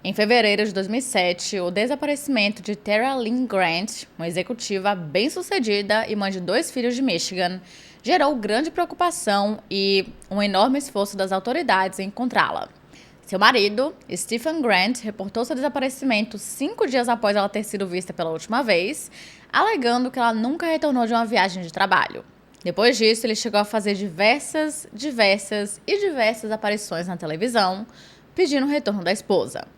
Em fevereiro de 2007, o desaparecimento de Tara Lynn Grant, uma executiva bem-sucedida e mãe de 2 filhos de Michigan, gerou grande preocupação e um enorme esforço das autoridades em encontrá-la. Seu marido, Stephen Grant, reportou seu desaparecimento 5 dias após ela ter sido vista pela última vez, alegando que ela nunca retornou de uma viagem de trabalho. Depois disso, ele chegou a fazer diversas aparições na televisão, pedindo o retorno da esposa.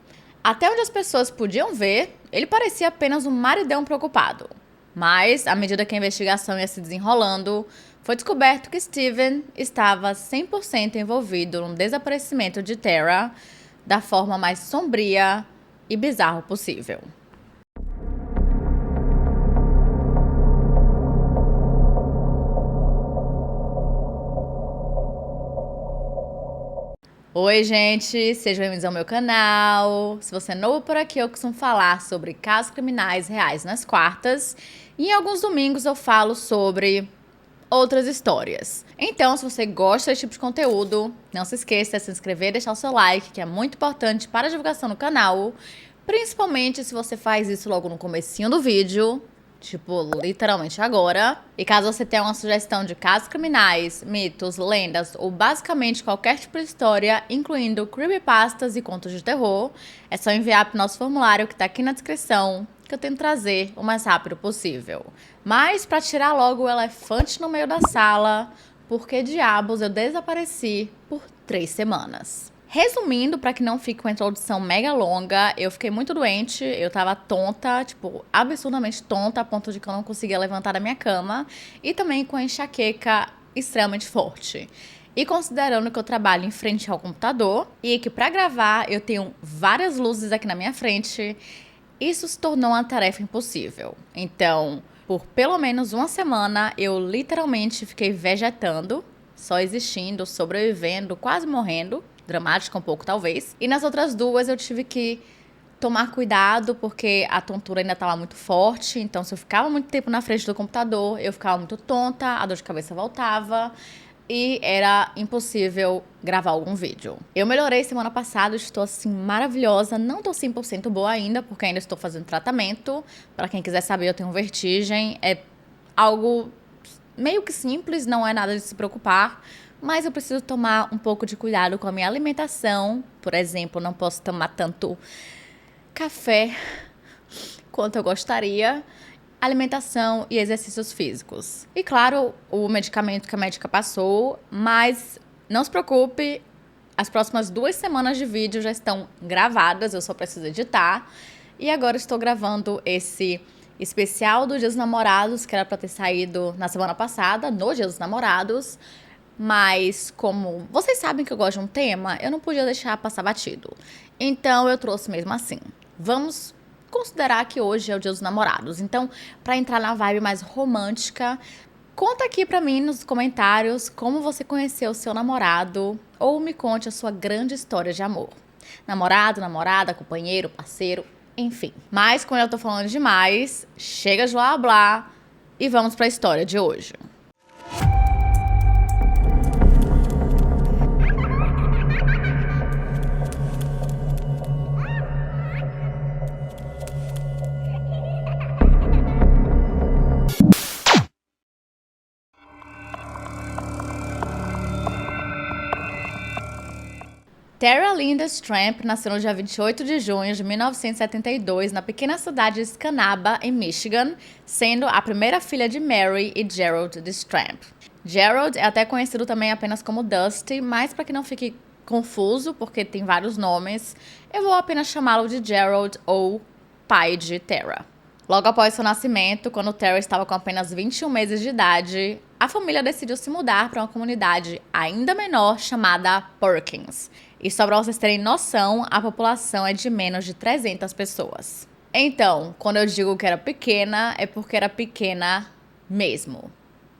Até onde as pessoas podiam ver, ele parecia apenas um maridão preocupado. Mas, à medida que a investigação ia se desenrolando, foi descoberto que Steven estava 100% envolvido no desaparecimento de Tara da forma mais sombria e bizarra possível. Oi, gente! Sejam bem-vindos ao meu canal. Se você é novo por aqui, eu costumo falar sobre casos criminais reais nas quartas. E em alguns domingos eu falo sobre outras histórias. Então, se você gosta desse tipo de conteúdo, não se esqueça de se inscrever e deixar o seu like, que é muito importante para a divulgação do canal. Principalmente se você faz isso logo no comecinho do vídeo. Tipo, literalmente agora. E caso você tenha uma sugestão de casos criminais, mitos, lendas ou basicamente qualquer tipo de história, incluindo creepypastas e contos de terror, é só enviar para o nosso formulário que tá aqui na descrição, que eu tento trazer o mais rápido possível. Mas para tirar logo o elefante no meio da sala, por que diabos eu desapareci por 3 semanas? Resumindo, para que não fique uma introdução mega longa, eu fiquei muito doente, eu tava tonta, tipo, absurdamente tonta, a ponto de que eu não conseguia levantar da minha cama, e também com a enxaqueca extremamente forte. E considerando que eu trabalho em frente ao computador, e que para gravar eu tenho várias luzes aqui na minha frente, isso se tornou uma tarefa impossível. Então, por pelo menos uma semana, eu literalmente fiquei vegetando, só existindo, sobrevivendo, quase morrendo. Dramática um pouco, talvez. E nas outras 2 eu tive que tomar cuidado, porque a tontura ainda estava muito forte. Então, se eu ficava muito tempo na frente do computador, eu ficava muito tonta, a dor de cabeça voltava e era impossível gravar algum vídeo. Eu melhorei semana passada, estou assim maravilhosa. Não estou 100% boa ainda, porque ainda estou fazendo tratamento. Para quem quiser saber, eu tenho vertigem. É algo meio que simples, não é nada de se preocupar. Mas eu preciso tomar um pouco de cuidado com a minha alimentação. Por exemplo, não posso tomar tanto café quanto eu gostaria. Alimentação e exercícios físicos. E claro, o medicamento que a médica passou. Mas não se preocupe, as próximas 2 semanas de vídeo já estão gravadas. Eu só preciso editar. E agora estou gravando esse especial do Dia dos Namorados, que era para ter saído na semana passada, no Dia dos Namorados. Mas como vocês sabem que eu gosto de um tema, eu não podia deixar passar batido. Então eu trouxe mesmo assim. Vamos considerar que hoje é o Dia dos Namorados. Então, para entrar na vibe mais romântica, conta aqui pra mim nos comentários como você conheceu o seu namorado ou me conte a sua grande história de amor. Namorado, namorada, companheiro, parceiro, enfim. Mas quando eu tô falando demais, chega de blá blá e vamos pra história de hoje. Tara Linda Stramp nasceu no dia 28 de junho de 1972 na pequena cidade de Escanaba, em Michigan, sendo a primeira filha de Mary e Gerald de Stramp. Gerald é até conhecido também apenas como Dusty, mas para que não fique confuso, porque tem vários nomes, eu vou apenas chamá-lo de Gerald ou pai de Tara. Logo após seu nascimento, quando Tara estava com apenas 21 meses de idade, a família decidiu se mudar para uma comunidade ainda menor chamada Perkins. E só para vocês terem noção, a população é de menos de 300 pessoas. Então, quando eu digo que era pequena, é porque era pequena mesmo.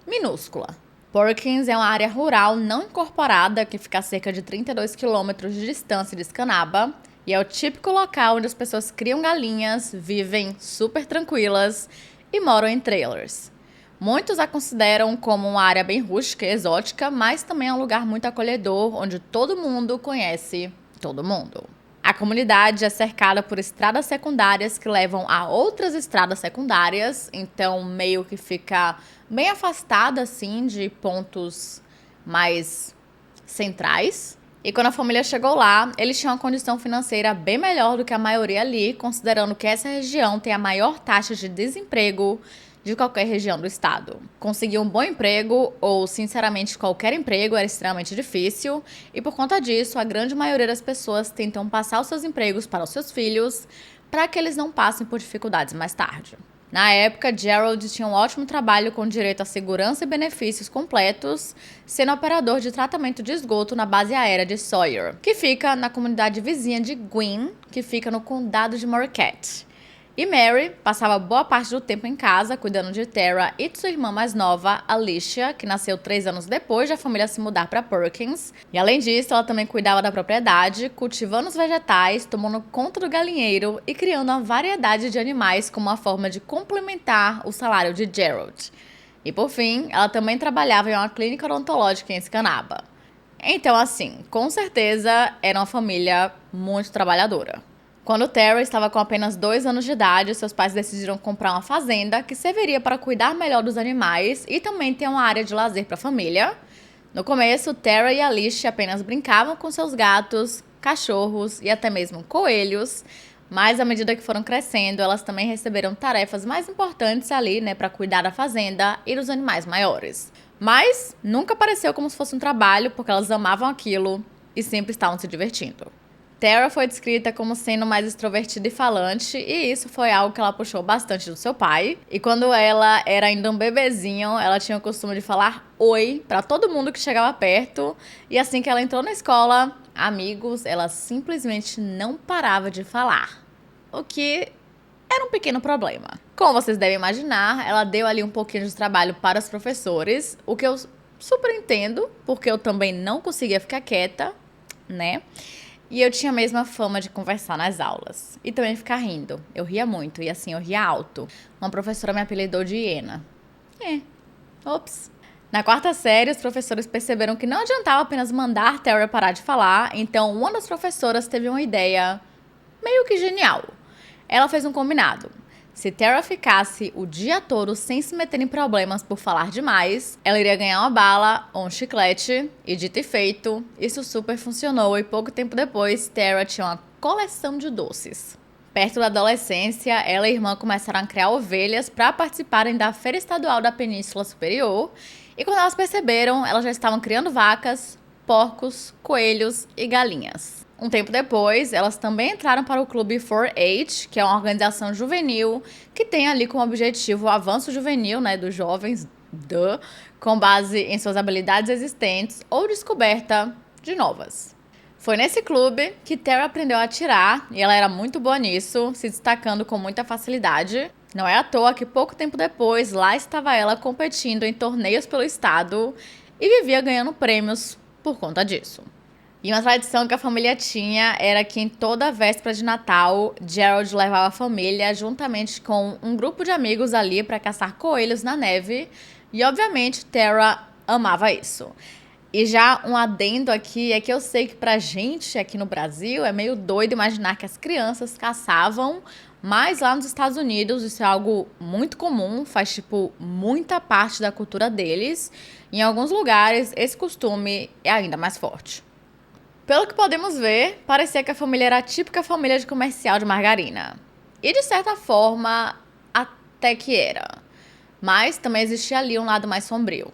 Minúscula. Perkins é uma área rural não incorporada que fica a cerca de 32 quilômetros de distância de Escanaba. E é o típico local onde as pessoas criam galinhas, vivem super tranquilas e moram em trailers. Muitos a consideram como uma área bem rústica e exótica, mas também é um lugar muito acolhedor, onde todo mundo conhece todo mundo. A comunidade é cercada por estradas secundárias que levam a outras estradas secundárias, então meio que fica bem afastada assim de pontos mais centrais. E quando a família chegou lá, eles tinham uma condição financeira bem melhor do que a maioria ali, considerando que essa região tem a maior taxa de desemprego de qualquer região do estado. Conseguir um bom emprego, ou sinceramente qualquer emprego, era extremamente difícil, e por conta disso, a grande maioria das pessoas tentam passar os seus empregos para os seus filhos, para que eles não passem por dificuldades mais tarde. Na época, Gerald tinha um ótimo trabalho com direito à segurança e benefícios completos, sendo operador de tratamento de esgoto na base aérea de Sawyer, que fica na comunidade vizinha de Gwyn, que fica no condado de Marquette. E Mary passava boa parte do tempo em casa, cuidando de Tara e de sua irmã mais nova, Alicia, que nasceu 3 anos depois de a família se mudar para Perkins. E além disso, ela também cuidava da propriedade, cultivando os vegetais, tomando conta do galinheiro e criando uma variedade de animais como uma forma de complementar o salário de Gerald. E por fim, ela também trabalhava em uma clínica odontológica em Escanaba. Então, assim, com certeza era uma família muito trabalhadora. Quando Tara estava com apenas 2 anos de idade, seus pais decidiram comprar uma fazenda que serviria para cuidar melhor dos animais e também ter uma área de lazer para a família. No começo, Tara e Alicia apenas brincavam com seus gatos, cachorros e até mesmo coelhos, mas à medida que foram crescendo, elas também receberam tarefas mais importantes ali, né, para cuidar da fazenda e dos animais maiores. Mas nunca pareceu como se fosse um trabalho, porque elas amavam aquilo e sempre estavam se divertindo. Tara foi descrita como sendo mais extrovertida e falante, e isso foi algo que ela puxou bastante do seu pai. E quando ela era ainda um bebezinho, ela tinha o costume de falar oi para todo mundo que chegava perto. E assim que ela entrou na escola, amigos, ela simplesmente não parava de falar. O que era um pequeno problema. Como vocês devem imaginar, ela deu ali um pouquinho de trabalho para os professores, o que eu super entendo, porque eu também não conseguia ficar quieta, né? E eu tinha a mesma fama de conversar nas aulas. E também ficar rindo. Eu ria muito, e assim, eu ria alto. Uma professora me apelidou de hiena. Ops. Na 4ª série, os professores perceberam que não adiantava apenas mandar Tara parar de falar, então uma das professoras teve uma ideia meio que genial. Ela fez um combinado. Se Tara ficasse o dia todo sem se meter em problemas por falar demais, ela iria ganhar uma bala ou um chiclete, e dito e feito, isso super funcionou e pouco tempo depois, Tara tinha uma coleção de doces. Perto da adolescência, ela e a irmã começaram a criar ovelhas para participarem da Feira Estadual da Península Superior, e quando elas perceberam, elas já estavam criando vacas, porcos, coelhos e galinhas. Um tempo depois, elas também entraram para o clube 4-H, que é uma organização juvenil que tem ali como objetivo o avanço juvenil, né, dos jovens, com base em suas habilidades existentes ou descoberta de novas. Foi nesse clube que Tara aprendeu a atirar, e ela era muito boa nisso, se destacando com muita facilidade. Não é à toa que pouco tempo depois, lá estava ela competindo em torneios pelo estado e vivia ganhando prêmios por conta disso. E uma tradição que a família tinha era que em toda véspera de Natal, Gerald levava a família juntamente com um grupo de amigos ali para caçar coelhos na neve. E obviamente Tara amava isso. E já um adendo aqui é que eu sei que pra gente aqui no Brasil é meio doido imaginar que as crianças caçavam, mas lá nos Estados Unidos isso é algo muito comum, faz tipo muita parte da cultura deles. Em alguns lugares esse costume é ainda mais forte. Pelo que podemos ver, parecia que a família era a típica família de comercial de margarina. E de certa forma, até que era. Mas também existia ali um lado mais sombrio.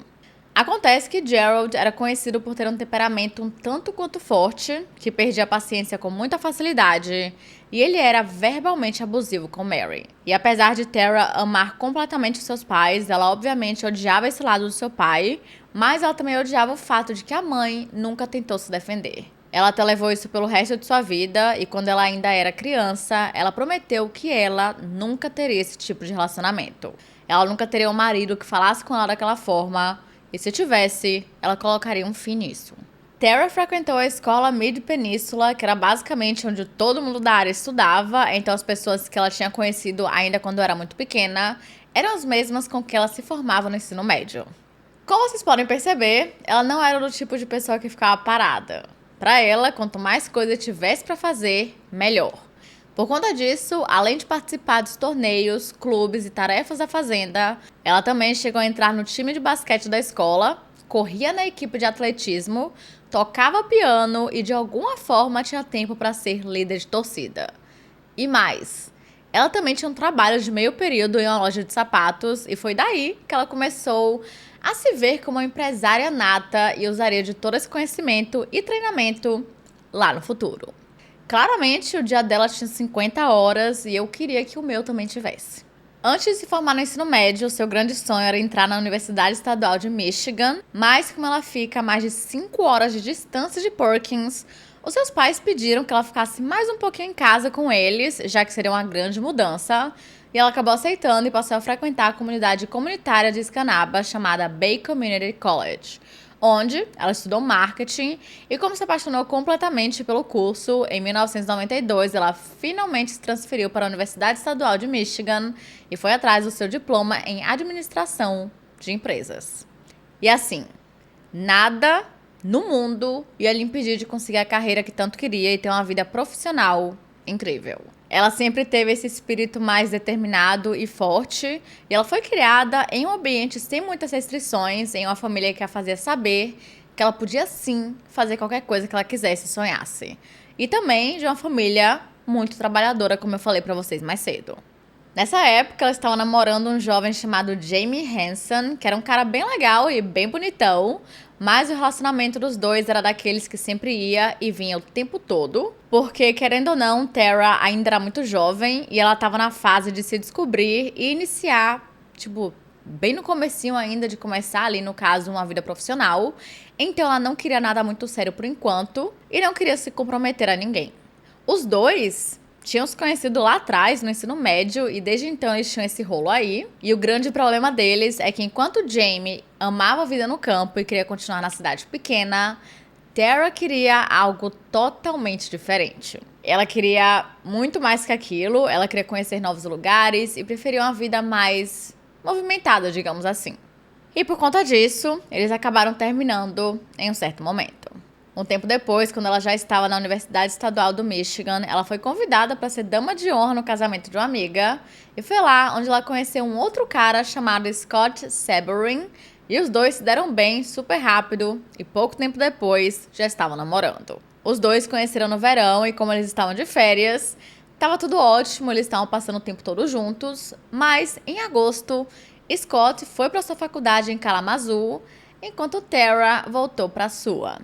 Acontece que Gerald era conhecido por ter um temperamento um tanto quanto forte, que perdia a paciência com muita facilidade, e ele era verbalmente abusivo com Mary. E apesar de Tara amar completamente seus pais, ela obviamente odiava esse lado do seu pai, mas ela também odiava o fato de que a mãe nunca tentou se defender. Ela até levou isso pelo resto de sua vida, e quando ela ainda era criança, ela prometeu que ela nunca teria esse tipo de relacionamento. Ela nunca teria um marido que falasse com ela daquela forma, e se tivesse, ela colocaria um fim nisso. Tara frequentou a escola Mid-Península, que era basicamente onde todo mundo da área estudava, então as pessoas que ela tinha conhecido ainda quando era muito pequena eram as mesmas com que ela se formava no ensino médio. Como vocês podem perceber, ela não era do tipo de pessoa que ficava parada. Para ela, quanto mais coisa tivesse para fazer, melhor. Por conta disso, além de participar dos torneios, clubes e tarefas da fazenda, ela também chegou a entrar no time de basquete da escola, corria na equipe de atletismo, tocava piano e de alguma forma tinha tempo para ser líder de torcida. E mais, ela também tinha um trabalho de meio período em uma loja de sapatos e foi daí que ela começou a se ver como uma empresária nata e usaria de todo esse conhecimento e treinamento lá no futuro. Claramente, o dia dela tinha 50 horas e eu queria que o meu também tivesse. Antes de se formar no ensino médio, seu grande sonho era entrar na Universidade Estadual de Michigan, mas como ela fica a mais de 5 horas de distância de Perkins, os seus pais pediram que ela ficasse mais um pouquinho em casa com eles, já que seria uma grande mudança, e ela acabou aceitando e passou a frequentar a comunidade comunitária de Escanaba chamada Bay Community College, onde ela estudou marketing e, como se apaixonou completamente pelo curso, em 1992 ela finalmente se transferiu para a Universidade Estadual de Michigan e foi atrás do seu diploma em administração de empresas. E assim, nada no mundo ia lhe impedir de conseguir a carreira que tanto queria e ter uma vida profissional incrível. Ela sempre teve esse espírito mais determinado e forte, e ela foi criada em um ambiente sem muitas restrições, em uma família que a fazia saber que ela podia sim fazer qualquer coisa que ela quisesse e sonhasse. E também de uma família muito trabalhadora, como eu falei pra vocês mais cedo. Nessa época, ela estava namorando um jovem chamado Jamie Hanson, que era um cara bem legal e bem bonitão, mas o relacionamento dos dois era daqueles que sempre ia e vinha o tempo todo, porque, querendo ou não, Tara ainda era muito jovem e ela estava na fase de se descobrir e iniciar, bem no comecinho ainda de começar ali, no caso, uma vida profissional. Então ela não queria nada muito sério por enquanto e não queria se comprometer a ninguém. Os dois tinham se conhecido lá atrás, no ensino médio, e desde então eles tinham esse rolo aí. E o grande problema deles é que enquanto Jamie amava a vida no campo e queria continuar na cidade pequena, Tara queria algo totalmente diferente. Ela queria muito mais que aquilo, ela queria conhecer novos lugares e preferia uma vida mais movimentada, digamos assim. E por conta disso, eles acabaram terminando em um certo momento. Um tempo depois, quando ela já estava na Universidade Estadual do Michigan, ela foi convidada para ser dama de honra no casamento de uma amiga. E foi lá onde ela conheceu um outro cara chamado Scott Severin. E os dois se deram bem super rápido e pouco tempo depois já estavam namorando. Os dois se conheceram no verão e como eles estavam de férias, estava tudo ótimo, eles estavam passando o tempo todo juntos. Mas em agosto, Scott foi para sua faculdade em Kalamazoo, enquanto Tara voltou para a sua.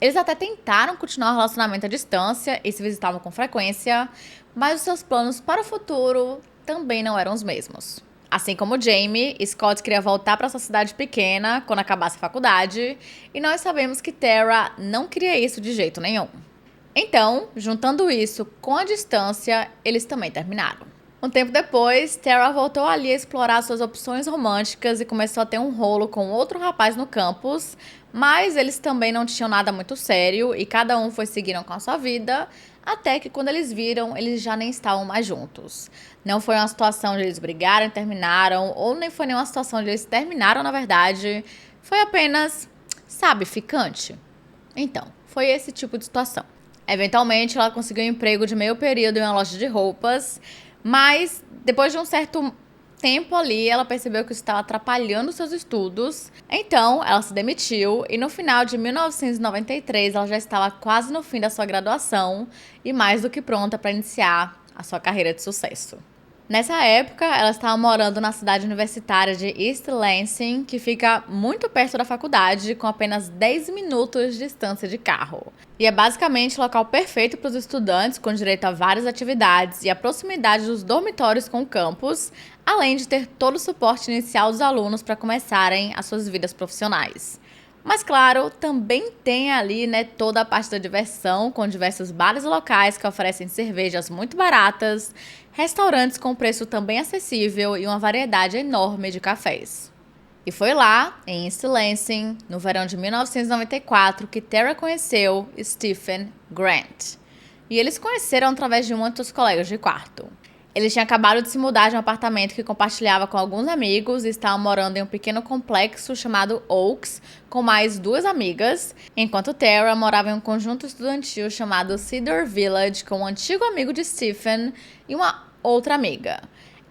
Eles até tentaram continuar o relacionamento à distância e se visitavam com frequência, mas os seus planos para o futuro também não eram os mesmos. Assim como Jamie, Scott queria voltar para sua cidade pequena quando acabasse a faculdade, e nós sabemos que Tara não queria isso de jeito nenhum. Então, juntando isso com a distância, eles também terminaram. Um tempo depois, Tara voltou ali a explorar suas opções românticas e começou a ter um rolo com outro rapaz no campus, mas eles também não tinham nada muito sério e cada um foi seguindo com a sua vida, até que quando eles viram, eles já nem estavam mais juntos. Não foi uma situação de eles brigaram e terminaram, ou nem foi nenhuma situação de eles terminaram, na verdade. Foi apenas, ficante. Então, foi esse tipo de situação. Eventualmente, ela conseguiu um emprego de meio período em uma loja de roupas, mas depois de um certo tempo ali, ela percebeu que isso estava atrapalhando seus estudos. Então, ela se demitiu e no final de 1993, ela já estava quase no fim da sua graduação e mais do que pronta para iniciar a sua carreira de sucesso. Nessa época, ela estava morando na cidade universitária de East Lansing, que fica muito perto da faculdade, com apenas 10 minutos de distância de carro. E é basicamente o local perfeito para os estudantes, com direito a várias atividades e a proximidade dos dormitórios com o campus, além de ter todo o suporte inicial dos alunos para começarem as suas vidas profissionais. Mas claro, também tem ali, toda a parte da diversão, com diversos bares locais que oferecem cervejas muito baratas, restaurantes com preço também acessível e uma variedade enorme de cafés. E foi lá, em East Lansing, no verão de 1994, que Tara conheceu Stephen Grant. E eles se conheceram através de um dos colegas de quarto. Eles tinham acabado de se mudar de um apartamento que compartilhava com alguns amigos e estavam morando em um pequeno complexo chamado Oaks, com mais 2 amigas, enquanto Tara morava em um conjunto estudantil chamado Cedar Village com um antigo amigo de Stephen e uma outra amiga.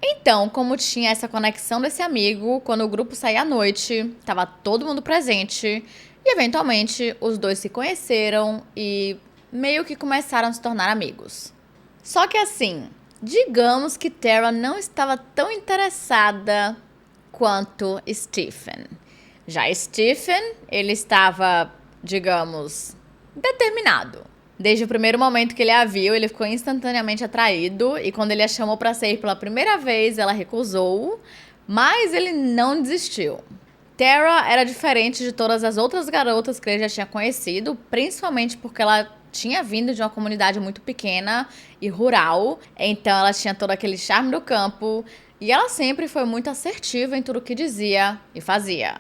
Então, como tinha essa conexão desse amigo, quando o grupo saía à noite, estava todo mundo presente e, eventualmente, os dois se conheceram e meio que começaram a se tornar amigos. Só que assim, digamos que Tara não estava tão interessada quanto Stephen. Já Stephen, ele estava, digamos, determinado. Desde o primeiro momento que ele a viu, ele ficou instantaneamente atraído e quando ele a chamou para sair pela primeira vez, ela recusou, mas ele não desistiu. Tara era diferente de todas as outras garotas que ele já tinha conhecido, principalmente porque ela tinha vindo de uma comunidade muito pequena e rural, então ela tinha todo aquele charme do campo e ela sempre foi muito assertiva em tudo que dizia e fazia.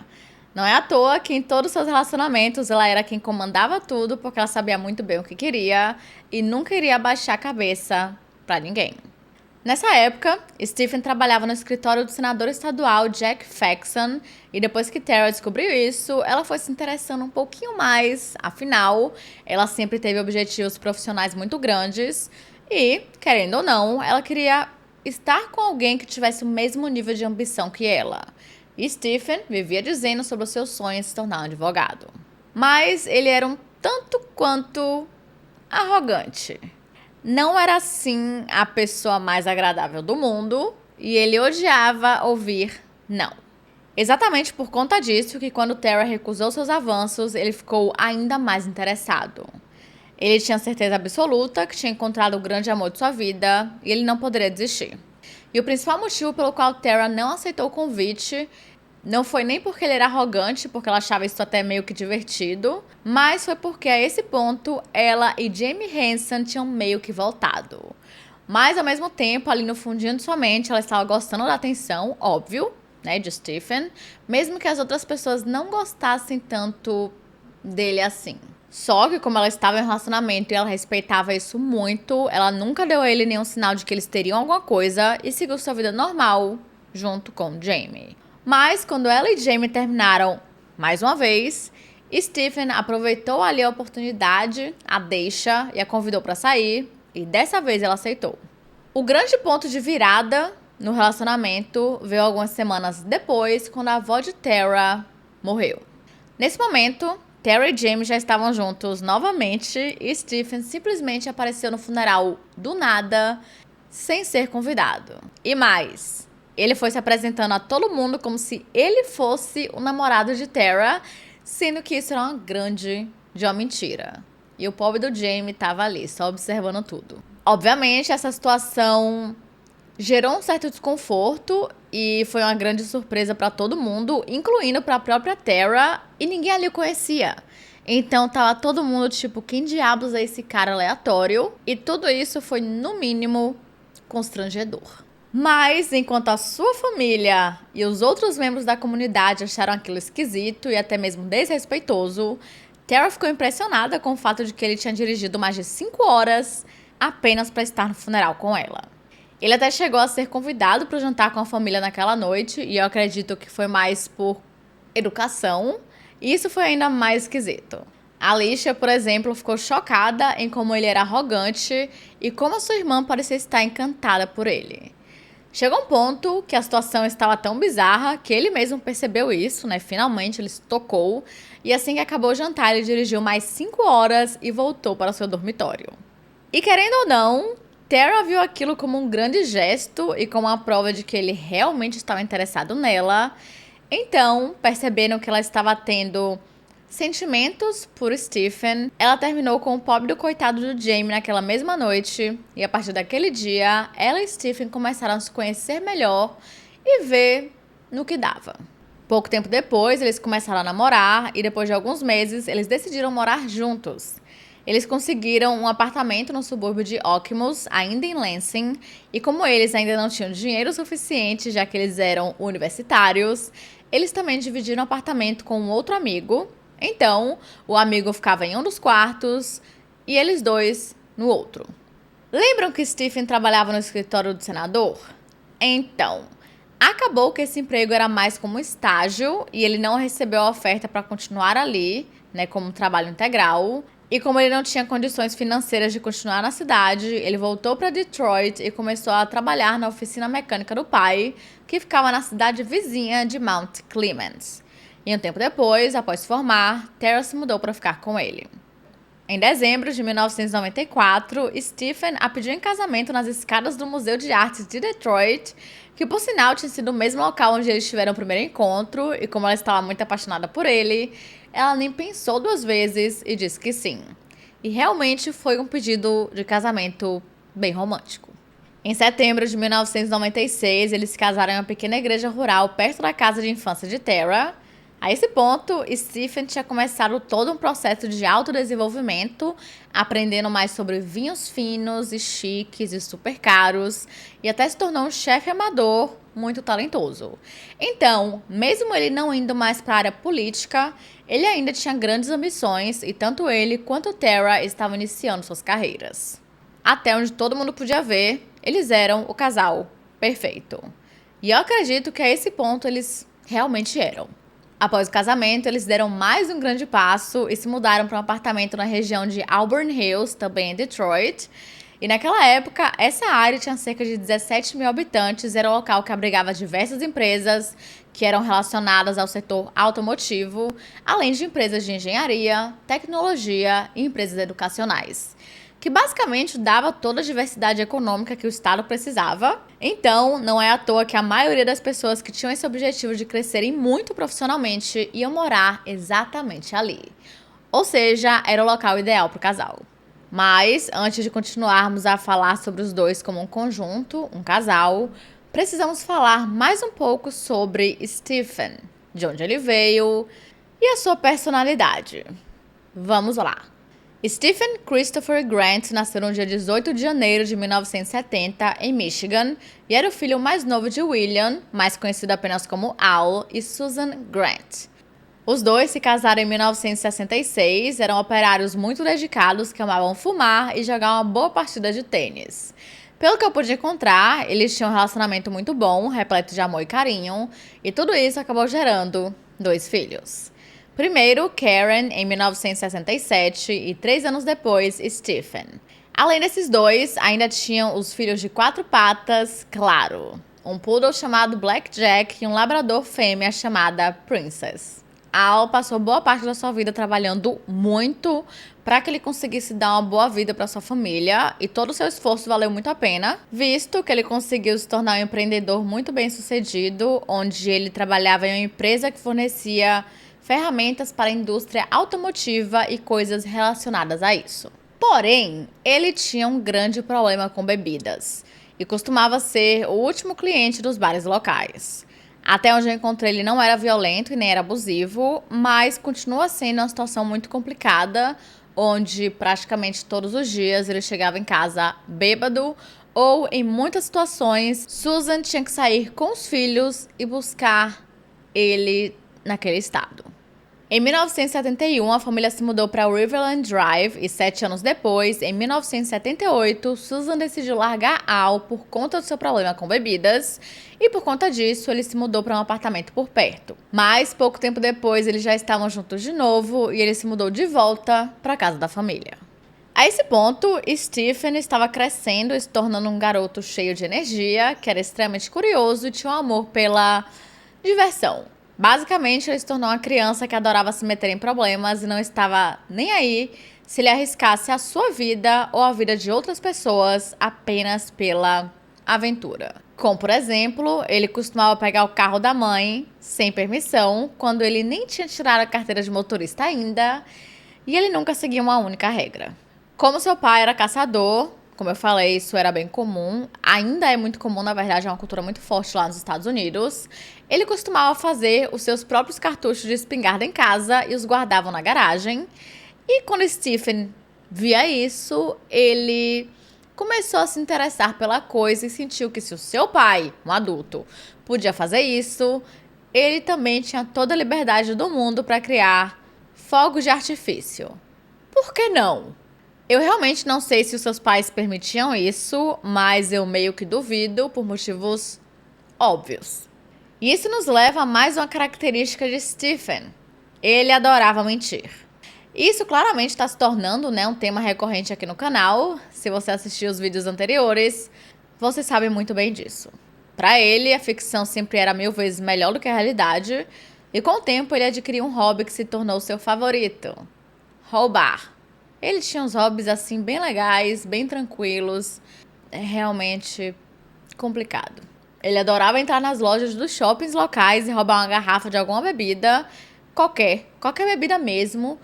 Não é à toa que em todos os seus relacionamentos ela era quem comandava tudo porque ela sabia muito bem o que queria e nunca iria abaixar a cabeça pra ninguém. Nessa época, Stephen trabalhava no escritório do senador estadual Jack Faxon e depois que Tara descobriu isso, ela foi se interessando um pouquinho mais, afinal, ela sempre teve objetivos profissionais muito grandes e, querendo ou não, ela queria estar com alguém que tivesse o mesmo nível de ambição que ela. E Stephen vivia dizendo sobre o seu sonho de se tornar um advogado. Mas ele era um tanto quanto arrogante. Não era assim a pessoa mais agradável do mundo e ele odiava ouvir não. Exatamente por conta disso que quando Tara recusou seus avanços, ele ficou ainda mais interessado. Ele tinha certeza absoluta que tinha encontrado o grande amor de sua vida e ele não poderia desistir. E o principal motivo pelo qual Tara não aceitou o convite não foi nem porque ele era arrogante, porque ela achava isso até meio que divertido, mas foi porque a esse ponto ela e Jamie Hansen tinham meio que voltado. Mas ao mesmo tempo, ali no fundinho de sua mente, ela estava gostando da atenção, óbvio, né, de Stephen, mesmo que as outras pessoas não gostassem tanto dele assim. Só que como ela estava em um relacionamento e ela respeitava isso muito, ela nunca deu a ele nenhum sinal de que eles teriam alguma coisa e seguiu sua vida normal junto com Jamie. Mas quando ela e Jamie terminaram mais uma vez, Stephen aproveitou ali a oportunidade, a deixa e a convidou para sair e dessa vez ela aceitou. O grande ponto de virada no relacionamento veio algumas semanas depois, quando a avó de Tara morreu. Nesse momento, Tara e Jamie já estavam juntos novamente e Stephen simplesmente apareceu no funeral do nada, sem ser convidado. E mais, ele foi se apresentando a todo mundo como se ele fosse o namorado de Tara, sendo que isso era de uma mentira. E o pobre do Jamie estava ali, só observando tudo. Obviamente, essa situação gerou um certo desconforto e foi uma grande surpresa para todo mundo, incluindo para a própria Tara, e ninguém ali o conhecia. Então tava todo mundo tipo, quem diabos é esse cara aleatório? E tudo isso foi, no mínimo, constrangedor. Mas, enquanto a sua família e os outros membros da comunidade acharam aquilo esquisito e até mesmo desrespeitoso, Tara ficou impressionada com o fato de que ele tinha dirigido mais de 5 horas apenas para estar no funeral com ela. Ele até chegou a ser convidado para jantar com a família naquela noite, e eu acredito que foi mais por educação, e isso foi ainda mais esquisito. A Alicia, por exemplo, ficou chocada em como ele era arrogante e como a sua irmã parecia estar encantada por ele. Chegou um ponto que a situação estava tão bizarra que ele mesmo percebeu isso, né? Finalmente ele se tocou. E assim que acabou o jantar, ele dirigiu mais 5 horas e voltou para o seu dormitório. E querendo ou não, Tara viu aquilo como um grande gesto e como uma prova de que ele realmente estava interessado nela. Então, percebendo que ela estava tendo sentimentos por Stephen, ela terminou com o pobre do coitado do Jamie naquela mesma noite, e a partir daquele dia, ela e Stephen começaram a se conhecer melhor e ver no que dava. Pouco tempo depois, eles começaram a namorar e depois de alguns meses, eles decidiram morar juntos. Eles conseguiram um apartamento no subúrbio de Okemos, ainda em Lansing, e como eles ainda não tinham dinheiro suficiente, já que eles eram universitários, eles também dividiram o apartamento com um outro amigo. Então, o amigo ficava em um dos quartos e eles dois no outro. Lembram que Stephen trabalhava no escritório do senador? Então, acabou que esse emprego era mais como estágio e ele não recebeu a oferta para continuar ali, né, como trabalho integral. E como ele não tinha condições financeiras de continuar na cidade, ele voltou para Detroit e começou a trabalhar na oficina mecânica do pai, que ficava na cidade vizinha de Mount Clemens. E um tempo depois, após se formar, Tara se mudou para ficar com ele. Em dezembro de 1994, Stephen a pediu em casamento nas escadas do Museu de Artes de Detroit, que por sinal tinha sido o mesmo local onde eles tiveram o primeiro encontro, e como ela estava muito apaixonada por ele, ela nem pensou duas vezes e disse que sim. E realmente foi um pedido de casamento bem romântico. Em setembro de 1996, eles se casaram em uma pequena igreja rural perto da casa de infância de Tara. A esse ponto, Stephen tinha começado todo um processo de autodesenvolvimento, aprendendo mais sobre vinhos finos e chiques e super caros, e até se tornou um chefe amador muito talentoso. Então, mesmo ele não indo mais para a área política, ele ainda tinha grandes ambições e tanto ele quanto Tara estavam iniciando suas carreiras. Até onde todo mundo podia ver, eles eram o casal perfeito. E eu acredito que a esse ponto eles realmente eram. Após o casamento, eles deram mais um grande passo e se mudaram para um apartamento na região de Auburn Hills, também em Detroit. E naquela época, essa área tinha cerca de 17 mil habitantes, era um local que abrigava diversas empresas que eram relacionadas ao setor automotivo, além de empresas de engenharia, tecnologia e empresas educacionais, que basicamente dava toda a diversidade econômica que o estado precisava. Então, não é à toa que a maioria das pessoas que tinham esse objetivo de crescerem muito profissionalmente iam morar exatamente ali. Ou seja, era o local ideal para o casal. Mas, antes de continuarmos a falar sobre os dois como um conjunto, um casal, precisamos falar mais um pouco sobre Stephen, de onde ele veio e a sua personalidade. Vamos lá! Stephen Christopher Grant nasceu no dia 18 de janeiro de 1970, em Michigan, e era o filho mais novo de William, mais conhecido apenas como Al, e Susan Grant. Os dois se casaram em 1966, eram operários muito dedicados que amavam fumar e jogar uma boa partida de tênis. Pelo que eu pude encontrar, eles tinham um relacionamento muito bom, repleto de amor e carinho, e tudo isso acabou gerando 2 filhos. Primeiro, Karen, em 1967, e 3 anos depois, Stephen. Além desses dois, ainda tinham os filhos de 4 patas, claro. Um poodle chamado Blackjack e um labrador fêmea chamada Princess. Al passou boa parte da sua vida trabalhando muito para que ele conseguisse dar uma boa vida para sua família, e todo o seu esforço valeu muito a pena, visto que ele conseguiu se tornar um empreendedor muito bem sucedido, onde ele trabalhava em uma empresa que fornecia ferramentas para a indústria automotiva e coisas relacionadas a isso. Porém, ele tinha um grande problema com bebidas e costumava ser o último cliente dos bares locais. Até onde eu encontrei, ele não era violento e nem era abusivo, mas continua sendo uma situação muito complicada, onde praticamente todos os dias ele chegava em casa bêbado, ou em muitas situações, Susan tinha que sair com os filhos e buscar ele naquele estado. Em 1971, a família se mudou para Riverland Drive e 7 anos depois, em 1978, Susan decidiu largar Al por conta do seu problema com bebidas e por conta disso ele se mudou para um apartamento por perto. Mas pouco tempo depois eles já estavam juntos de novo e ele se mudou de volta para a casa da família. A esse ponto, Stephen estava crescendo e se tornando um garoto cheio de energia, que era extremamente curioso e tinha um amor pela diversão. Basicamente, ele se tornou uma criança que adorava se meter em problemas e não estava nem aí se ele arriscasse a sua vida ou a vida de outras pessoas apenas pela aventura. Como, por exemplo, ele costumava pegar o carro da mãe sem permissão, quando ele nem tinha tirado a carteira de motorista ainda, e ele nunca seguia uma única regra. Como seu pai era caçador, como eu falei, isso era bem comum, ainda é muito comum, na verdade, é uma cultura muito forte lá nos Estados Unidos. Ele costumava fazer os seus próprios cartuchos de espingarda em casa e os guardavam na garagem. E quando Stephen via isso, ele começou a se interessar pela coisa e sentiu que se o seu pai, um adulto, podia fazer isso, ele também tinha toda a liberdade do mundo para criar fogos de artifício. Por que não? Eu realmente não sei se os seus pais permitiam isso, mas eu meio que duvido por motivos óbvios. E isso nos leva a mais uma característica de Stephen. Ele adorava mentir. Isso claramente está se tornando, né, um tema recorrente aqui no canal. Se você assistiu os vídeos anteriores, você sabe muito bem disso. Para ele, a ficção sempre era 1000 vezes melhor do que a realidade, e com o tempo ele adquiriu um hobby que se tornou seu favorito: roubar. Ele tinha uns hobbies assim bem legais, bem tranquilos. É realmente complicado. Ele adorava entrar nas lojas dos shoppings locais e roubar uma garrafa de alguma bebida, qualquer bebida mesmo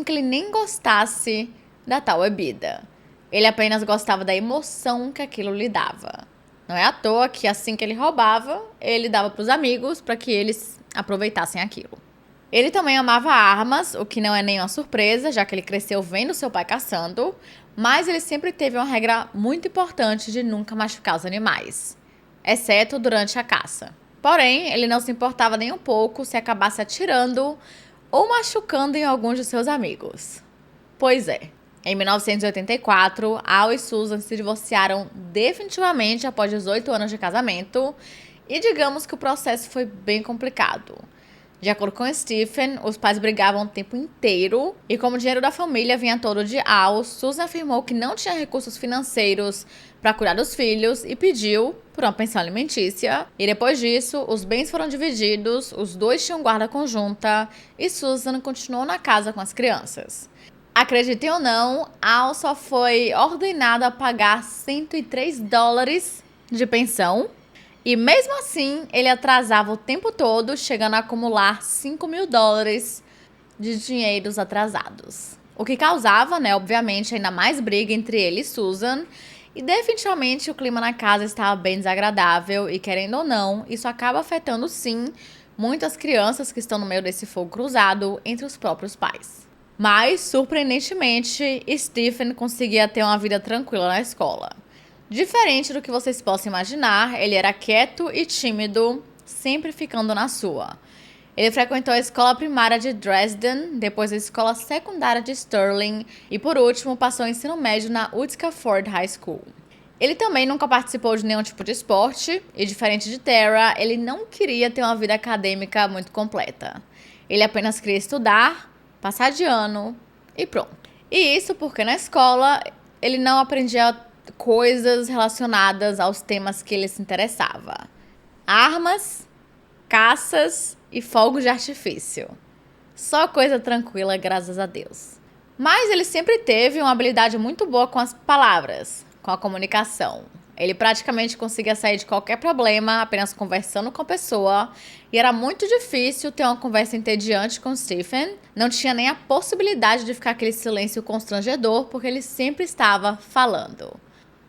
que ele nem gostasse da tal bebida. Ele apenas gostava da emoção que aquilo lhe dava. Não é à toa que assim que ele roubava, ele dava para os amigos para que eles aproveitassem aquilo. Ele também amava armas, o que não é nenhuma surpresa, já que ele cresceu vendo seu pai caçando, mas ele sempre teve uma regra muito importante de nunca machucar os animais, exceto durante a caça. Porém, ele não se importava nem um pouco se acabasse atirando ou machucando em alguns de seus amigos. Pois é, em 1984, Al e Susan se divorciaram definitivamente após 18 anos de casamento, e digamos que o processo foi bem complicado. De acordo com Stephen, os pais brigavam o tempo inteiro e como o dinheiro da família vinha todo de Al, Susan afirmou que não tinha recursos financeiros para cuidar dos filhos e pediu por uma pensão alimentícia. E depois disso, os bens foram divididos, os dois tinham guarda conjunta e Susan continuou na casa com as crianças. Acreditem ou não, Al só foi ordenado a pagar $103 de pensão. E mesmo assim, ele atrasava o tempo todo, chegando a acumular $5.000 de dinheiros atrasados. O que causava, né, obviamente, ainda mais briga entre ele e Susan. E definitivamente o clima na casa estava bem desagradável e, querendo ou não, isso acaba afetando, sim, muitas crianças que estão no meio desse fogo cruzado entre os próprios pais. Mas, surpreendentemente, Stephen conseguia ter uma vida tranquila na escola. Diferente do que vocês possam imaginar, ele era quieto e tímido, sempre ficando na sua. Ele frequentou a escola primária de Dresden, depois a escola secundária de Sterling e, por último, passou o ensino médio na Utica Ford High School. Ele também nunca participou de nenhum tipo de esporte e, diferente de Tara, ele não queria ter uma vida acadêmica muito completa. Ele apenas queria estudar, passar de ano e pronto. E isso porque na escola ele não aprendia coisas relacionadas aos temas que ele se interessava: armas, caças e fogos de artifício. Só coisa tranquila, graças a Deus. Mas ele sempre teve uma habilidade muito boa com as palavras, com a comunicação. Ele praticamente conseguia sair de qualquer problema apenas conversando com a pessoa, e era muito difícil ter uma conversa entediante com Stephen. Não tinha nem a possibilidade de ficar aquele silêncio constrangedor, porque ele sempre estava falando.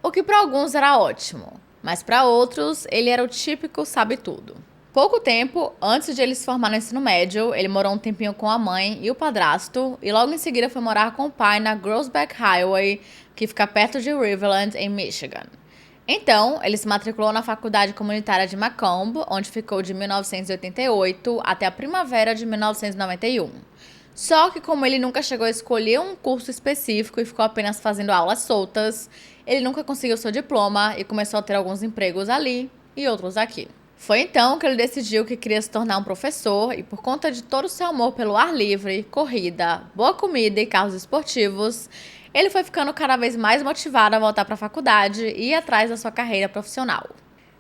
O que para alguns era ótimo, mas para outros ele era o típico sabe-tudo. Pouco tempo antes de ele se formar no ensino médio, ele morou um tempinho com a mãe e o padrasto e logo em seguida foi morar com o pai na Groesbeck Highway, que fica perto de Riverland, em Michigan. Então, ele se matriculou na faculdade comunitária de Macomb, onde ficou de 1988 até a primavera de 1991. Só que como ele nunca chegou a escolher um curso específico e ficou apenas fazendo aulas soltas, ele nunca conseguiu seu diploma e começou a ter alguns empregos ali e outros aqui. Foi então que ele decidiu que queria se tornar um professor e, por conta de todo o seu amor pelo ar livre, corrida, boa comida e carros esportivos, ele foi ficando cada vez mais motivado a voltar para a faculdade e ir atrás da sua carreira profissional.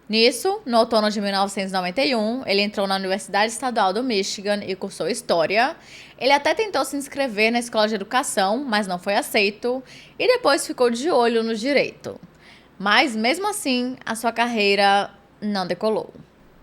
Nisso, no outono de 1991, ele entrou na Universidade Estadual do Michigan e cursou História. Ele até tentou se inscrever na escola de educação, mas não foi aceito, e depois ficou de olho no direito. Mas, mesmo assim, a sua carreira não decolou.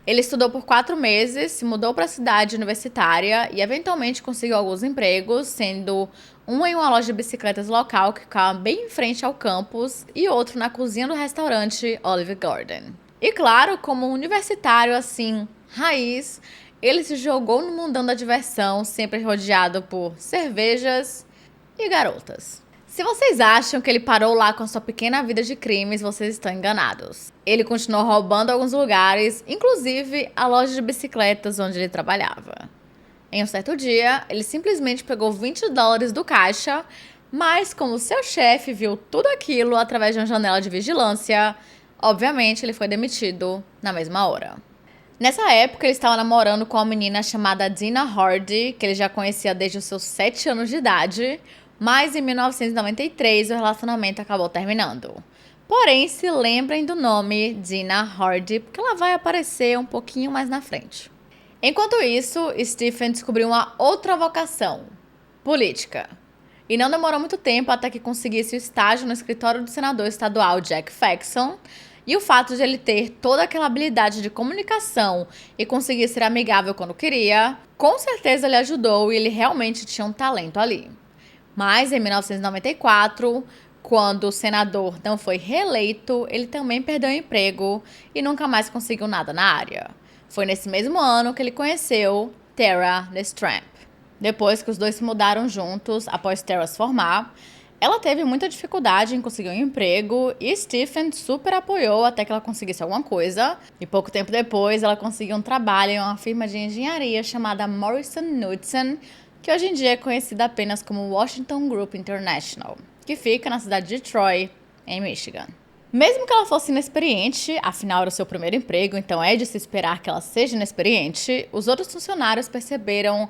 Ele estudou por 4 meses, se mudou para a cidade universitária e eventualmente conseguiu alguns empregos, sendo um em uma loja de bicicletas local que ficava bem em frente ao campus e outro na cozinha do restaurante Olive Garden. E claro, como um universitário assim, raiz, ele se jogou no mundão da diversão, sempre rodeado por cervejas e garotas. Se vocês acham que ele parou lá com a sua pequena vida de crimes, vocês estão enganados. Ele continuou roubando alguns lugares, inclusive a loja de bicicletas onde ele trabalhava. Em um certo dia, ele simplesmente pegou $20 do caixa, Mas como seu chefe viu tudo aquilo através de uma janela de vigilância, obviamente ele foi demitido na mesma hora. Nessa época, ele estava namorando com uma menina chamada Dina Hardy, que ele já conhecia desde os seus 7 anos de idade, mas em 1993 o relacionamento acabou terminando. Porém, se lembrem do nome Dina Hardy, porque ela vai aparecer um pouquinho mais na frente. Enquanto isso, Stephen descobriu uma outra vocação: política. E não demorou muito tempo até que conseguisse o estágio no escritório do senador estadual Jack Faxon. E o fato de ele ter toda aquela habilidade de comunicação e conseguir ser amigável quando queria, com certeza ele ajudou e ele realmente tinha um talento ali. Mas em 1994, quando o senador não foi reeleito, ele também perdeu o emprego e nunca mais conseguiu nada na área. Foi nesse mesmo ano que ele conheceu Tara Stramp. Depois que os dois se mudaram juntos, após Tara se formar, ela teve muita dificuldade em conseguir um emprego e Stephen super apoiou até que ela conseguisse alguma coisa. E pouco tempo depois, ela conseguiu um trabalho em uma firma de engenharia chamada Morrison Knudsen, que hoje em dia é conhecida apenas como Washington Group International, que fica na cidade de Troy, em Michigan. Mesmo que ela fosse inexperiente, afinal era o seu primeiro emprego, então é de se esperar que ela seja inexperiente, os outros funcionários perceberam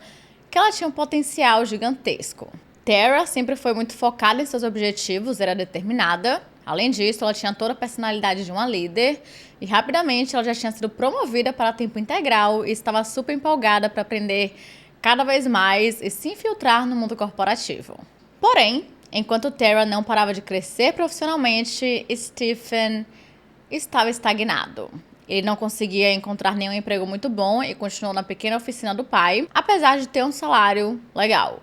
que ela tinha um potencial gigantesco. Tara sempre foi muito focada em seus objetivos, era determinada. Além disso, ela tinha toda a personalidade de uma líder e rapidamente ela já tinha sido promovida para tempo integral e estava super empolgada para aprender cada vez mais e se infiltrar no mundo corporativo. Porém, enquanto Tara não parava de crescer profissionalmente, Stephen estava estagnado. Ele não conseguia encontrar nenhum emprego muito bom e continuou na pequena oficina do pai, apesar de ter um salário legal.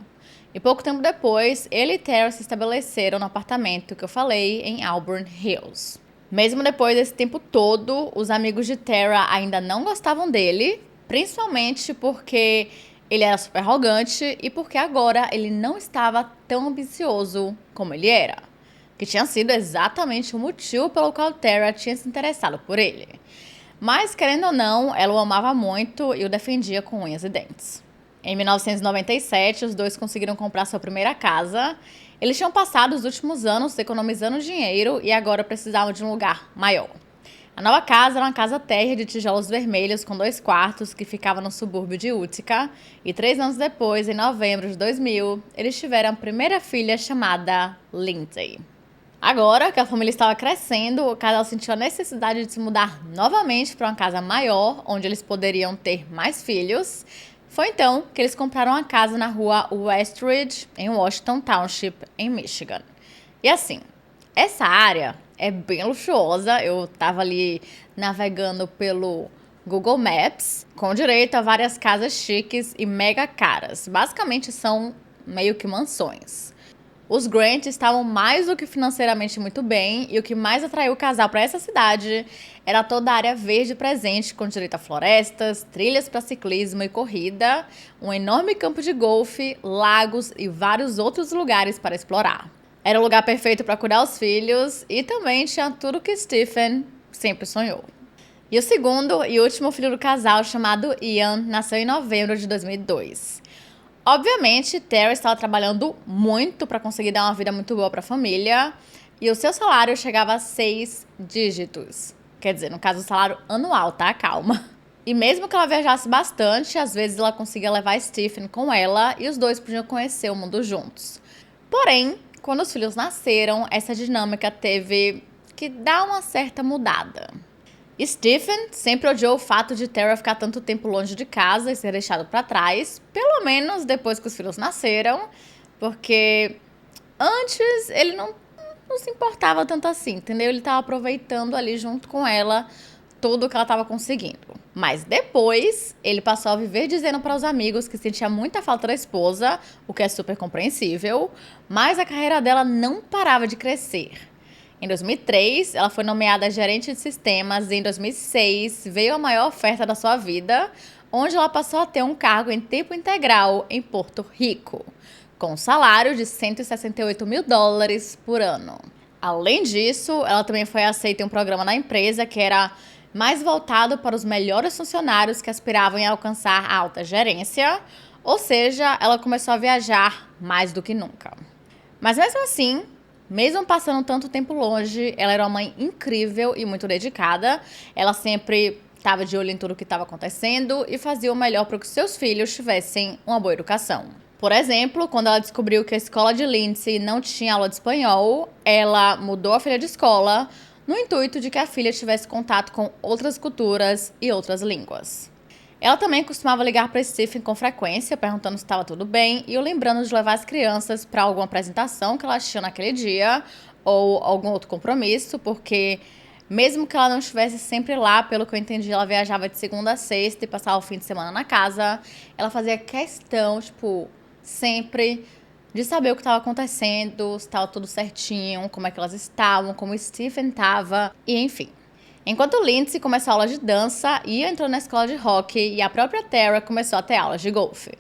E pouco tempo depois, ele e Tara se estabeleceram no apartamento que eu falei em Auburn Hills. Mesmo depois desse tempo todo, os amigos de Tara ainda não gostavam dele, principalmente porque ele era super arrogante e porque agora ele não estava tão ambicioso como ele era, que tinha sido exatamente o motivo pelo qual Tara tinha se interessado por ele. Mas, querendo ou não, ela o amava muito e o defendia com unhas e dentes. Em 1997, os dois conseguiram comprar sua primeira casa. Eles tinham passado os últimos anos economizando dinheiro e agora precisavam de um lugar maior. A nova casa era uma casa térrea de tijolos vermelhos com 2 quartos que ficava no subúrbio de Utica. E 3 anos depois, em novembro de 2000, eles tiveram a primeira filha chamada Lindsay. Agora que a família estava crescendo, o casal sentiu a necessidade de se mudar novamente para uma casa maior, onde eles poderiam ter mais filhos. Foi então que eles compraram uma casa na rua Westridge, em Washington Township, em Michigan. E assim, essa área é bem luxuosa. Eu tava ali navegando pelo Google Maps, com direito a várias casas chiques e mega caras. Basicamente são meio que mansões. Os Grant estavam mais do que financeiramente muito bem e o que mais atraiu o casal para essa cidade era toda a área verde presente, com direito a florestas, trilhas para ciclismo e corrida, um enorme campo de golfe, lagos e vários outros lugares para explorar. Era o lugar perfeito para cuidar os filhos e também tinha tudo que Stephen sempre sonhou. E o segundo e último filho do casal, chamado Ian, nasceu em novembro de 2002. Obviamente, Tara estava trabalhando muito para conseguir dar uma vida muito boa para a família e o seu salário chegava a 6 dígitos. Quer dizer, no caso, o salário anual, tá? Calma. E mesmo que ela viajasse bastante, às vezes ela conseguia levar Stephen com ela e os dois podiam conhecer o mundo juntos. Porém, quando os filhos nasceram, essa dinâmica teve que dar uma certa mudada. Stephen sempre odiou o fato de Tara ficar tanto tempo longe de casa e ser deixado para trás, pelo menos depois que os filhos nasceram, porque antes ele não se importava tanto assim, entendeu? Ele estava aproveitando ali junto com ela tudo que ela estava conseguindo. Mas depois, ele passou a viver dizendo para os amigos que sentia muita falta da esposa, o que é super compreensível, mas a carreira dela não parava de crescer. Em 2003, ela foi nomeada gerente de sistemas e em 2006 veio a maior oferta da sua vida, onde ela passou a ter um cargo em tempo integral em Porto Rico, com um salário de $168 mil por ano. Além disso, ela também foi aceita em um programa na empresa que era mais voltado para os melhores funcionários que aspiravam a alcançar a alta gerência, ou seja, ela começou a viajar mais do que nunca. Mas mesmo assim, mesmo passando tanto tempo longe, ela era uma mãe incrível e muito dedicada. Ela sempre estava de olho em tudo o que estava acontecendo e fazia o melhor para que seus filhos tivessem uma boa educação. Por exemplo, quando ela descobriu que a escola de Lindsay não tinha aula de espanhol, ela mudou a filha de escola no intuito de que a filha tivesse contato com outras culturas e outras línguas. Ela também costumava ligar para Stephen com frequência, perguntando se estava tudo bem e o lembrando de levar as crianças para alguma apresentação que ela tinha naquele dia ou algum outro compromisso, porque mesmo que ela não estivesse sempre lá, pelo que eu entendi, ela viajava de segunda a sexta e passava o fim de semana na casa, ela fazia questão, sempre de saber o que estava acontecendo, se estava tudo certinho, como é que elas estavam, como o Stephen estava, e enfim. Enquanto Lindsay começou a aula de dança e entrou na escola de rock, e a própria Tara começou a ter aulas de golfe.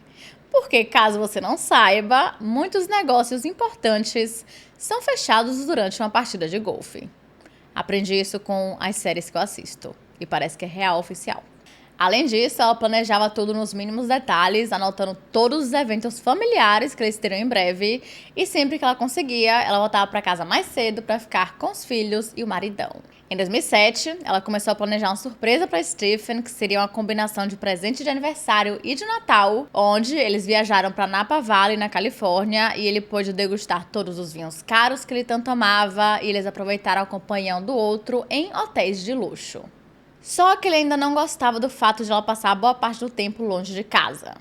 Porque, caso você não saiba, muitos negócios importantes são fechados durante uma partida de golfe. Aprendi isso com as séries que eu assisto, e parece que é real oficial. Além disso, ela planejava tudo nos mínimos detalhes, anotando todos os eventos familiares que eles teriam em breve, e sempre que ela conseguia, ela voltava para casa mais cedo para ficar com os filhos e o maridão. Em 2007, ela começou a planejar uma surpresa para Stephen, que seria uma combinação de presente de aniversário e de Natal, onde eles viajaram para Napa Valley, na Califórnia, e ele pôde degustar todos os vinhos caros que ele tanto amava, e eles aproveitaram a companhia um do outro em hotéis de luxo. Só que ele ainda não gostava do fato de ela passar boa parte do tempo longe de casa.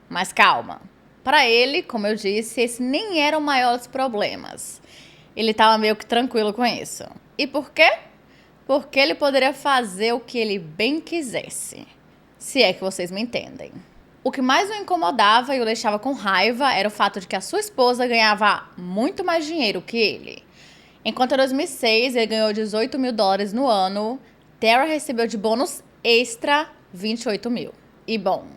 Mas calma. Para ele, como eu disse, esse nem era o maior dos problemas. Ele estava meio que tranquilo com isso. E por quê? Porque ele poderia fazer o que ele bem quisesse. Se é que vocês me entendem. O que mais o incomodava e o deixava com raiva era o fato de que a sua esposa ganhava muito mais dinheiro que ele. Enquanto em 2006 ele ganhou $18 mil no ano, Tara recebeu de bônus extra 28 mil. E bom,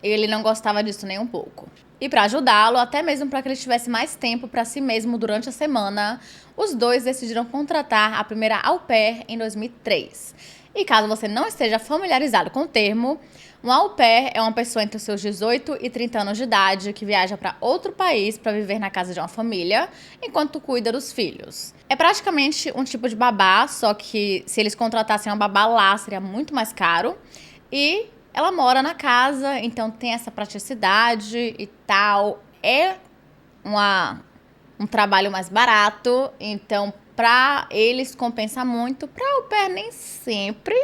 ele não gostava disso nem um pouco. E para ajudá-lo, até mesmo para que ele tivesse mais tempo para si mesmo durante a semana, os dois decidiram contratar a primeira au pair em 2003. E caso você não esteja familiarizado com o termo, um au pair é uma pessoa entre os seus 18 e 30 anos de idade que viaja para outro país para viver na casa de uma família, enquanto cuida dos filhos. É praticamente um tipo de babá, só que se eles contratassem uma babá lá, seria muito mais caro. E ela mora na casa, então tem essa praticidade e tal. É um trabalho mais barato, então para eles compensa muito. Para au pair nem sempre,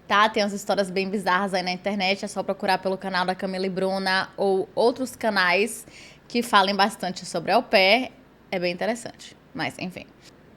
tá? Tem umas histórias bem bizarras aí na internet, é só procurar pelo canal da Camila e Bruna ou outros canais que falem bastante sobre au pair. É bem interessante, mas enfim.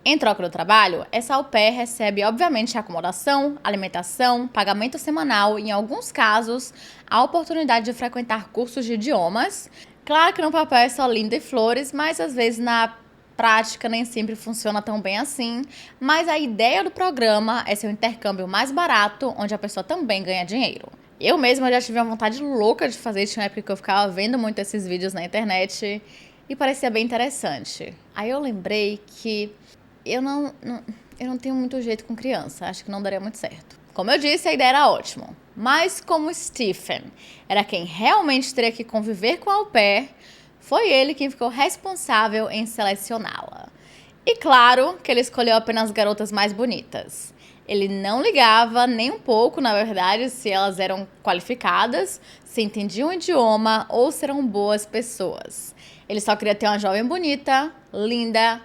Em troca do trabalho, essa au pair recebe, obviamente, acomodação, alimentação, pagamento semanal e, em alguns casos, a oportunidade de frequentar cursos de idiomas. Claro que no papel é só lindo e flores, mas às vezes na prática nem sempre funciona tão bem assim. Mas a ideia do programa é ser um intercâmbio mais barato, onde a pessoa também ganha dinheiro. Eu mesma já tive uma vontade louca de fazer isso na época que eu ficava vendo muito esses vídeos na internet e parecia bem interessante. Aí eu lembrei que eu não tenho muito jeito com criança, acho que não daria muito certo. Como eu disse, a ideia era ótima, mas como Stephen era quem realmente teria que conviver com a au pair, foi ele quem ficou responsável em selecioná-la. E claro que ele escolheu apenas garotas mais bonitas. Ele não ligava nem um pouco, na verdade, se elas eram qualificadas, se entendiam o idioma ou se eram boas pessoas. Ele só queria ter uma jovem bonita, linda,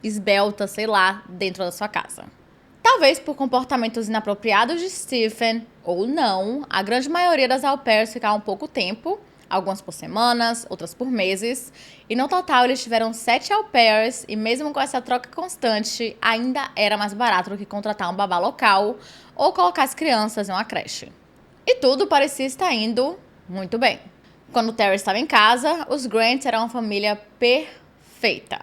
esbelta, sei lá, dentro da sua casa. Talvez por comportamentos inapropriados de Stephen, ou não, a grande maioria das au pairs ficavam pouco tempo, algumas por semanas, outras por meses, e no total eles tiveram 7 au pairs, e mesmo com essa troca constante, ainda era mais barato do que contratar um babá local ou colocar as crianças em uma creche. E tudo parecia estar indo muito bem. Quando Tara estava em casa, os Grant eram uma família perfeita.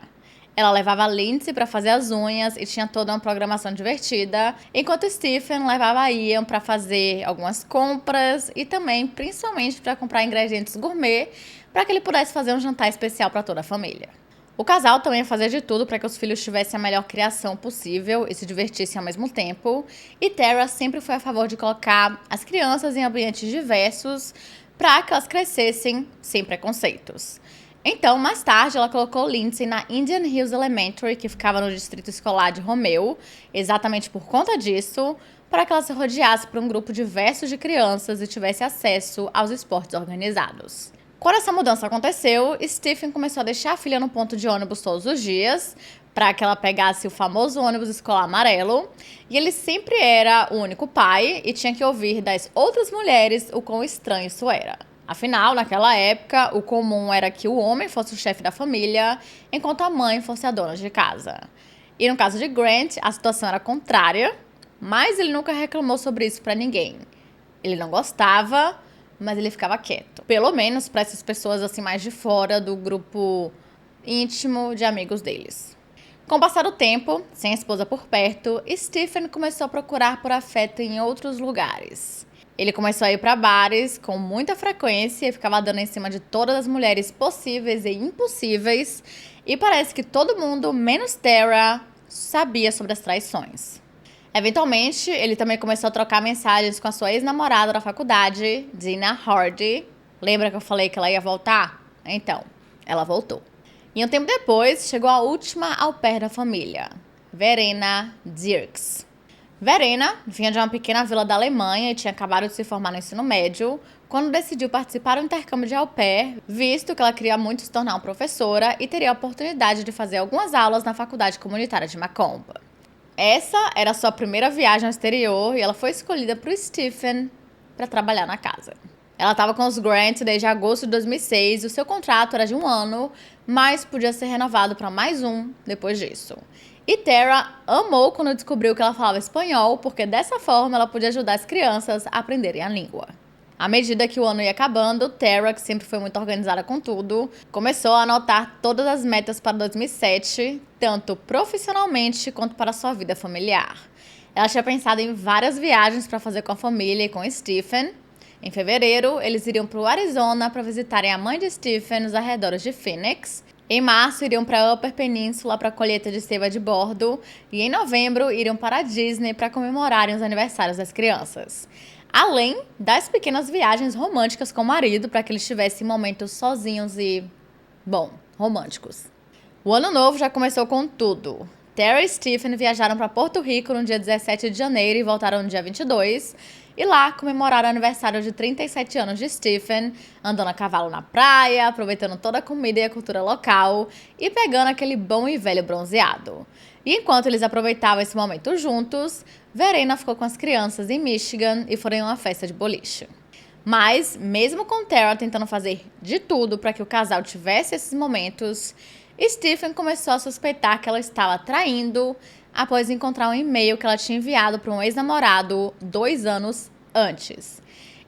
Ela levava a Lindsay para fazer as unhas e tinha toda uma programação divertida, enquanto Stephen levava a Ian para fazer algumas compras e também, principalmente, para comprar ingredientes gourmet para que ele pudesse fazer um jantar especial para toda a família. O casal também fazia de tudo para que os filhos tivessem a melhor criação possível e se divertissem ao mesmo tempo, e Tara sempre foi a favor de colocar as crianças em ambientes diversos para que elas crescessem sem preconceitos. Então, mais tarde, ela colocou Lindsay na Indian Hills Elementary, que ficava no distrito escolar de Romeo, exatamente por conta disso, para que ela se rodeasse por um grupo diverso de crianças e tivesse acesso aos esportes organizados. Quando essa mudança aconteceu, Stephen começou a deixar a filha no ponto de ônibus todos os dias, para que ela pegasse o famoso ônibus escolar amarelo, e ele sempre era o único pai e tinha que ouvir das outras mulheres o quão estranho isso era. Afinal, naquela época, o comum era que o homem fosse o chefe da família, enquanto a mãe fosse a dona de casa. E no caso de Grant, a situação era contrária, mas ele nunca reclamou sobre isso pra ninguém. Ele não gostava, mas ele ficava quieto. Pelo menos para essas pessoas assim mais de fora do grupo íntimo de amigos deles. Com o passar do tempo, sem a esposa por perto, Stephen começou a procurar por afeto em outros lugares. Ele começou a ir para bares com muita frequência e ficava dando em cima de todas as mulheres possíveis e impossíveis. E parece que todo mundo, menos Tara, sabia sobre as traições. Eventualmente, ele também começou a trocar mensagens com a sua ex-namorada da faculdade, Dina Hardy. Lembra que eu falei que ela ia voltar? Então, ela voltou. E um tempo depois, chegou a última au pair da família, Verena Dirks. Verena vinha de uma pequena vila da Alemanha e tinha acabado de se formar no ensino médio quando decidiu participar do intercâmbio de au pair, visto que ela queria muito se tornar uma professora e teria a oportunidade de fazer algumas aulas na faculdade comunitária de Macomb. Essa era a sua primeira viagem ao exterior e ela foi escolhida por Stephen para trabalhar na casa. Ela estava com os Grant desde agosto de 2006 e o seu contrato era de 1 ano, mas podia ser renovado para mais um depois disso. E Tara amou quando descobriu que ela falava espanhol, porque dessa forma ela podia ajudar as crianças a aprenderem a língua. À medida que o ano ia acabando, Tara, que sempre foi muito organizada com tudo, começou a anotar todas as metas para 2007, tanto profissionalmente quanto para a sua vida familiar. Ela tinha pensado em várias viagens para fazer com a família e com Stephen. Em fevereiro, eles iriam para o Arizona para visitarem a mãe de Stephen nos arredores de Phoenix. Em março, iriam para a Upper Peninsula para a colheita de seiva de bordo. E em novembro, iriam para a Disney para comemorarem os aniversários das crianças. Além das pequenas viagens românticas com o marido para que eles tivessem momentos sozinhos e, bom, românticos. O ano novo já começou com tudo. Tara e Stephen viajaram para Porto Rico no dia 17 de janeiro e voltaram no dia 22. E lá comemoraram o aniversário de 37 anos de Stephen, andando a cavalo na praia, aproveitando toda a comida e a cultura local e pegando aquele bom e velho bronzeado. E enquanto eles aproveitavam esse momento juntos, Verena ficou com as crianças em Michigan e foram em uma festa de boliche. Mas, mesmo com Tara tentando fazer de tudo para que o casal tivesse esses momentos, Stephen começou a suspeitar que ela estava traindo após encontrar um e-mail que ela tinha enviado para um ex-namorado 2 anos antes.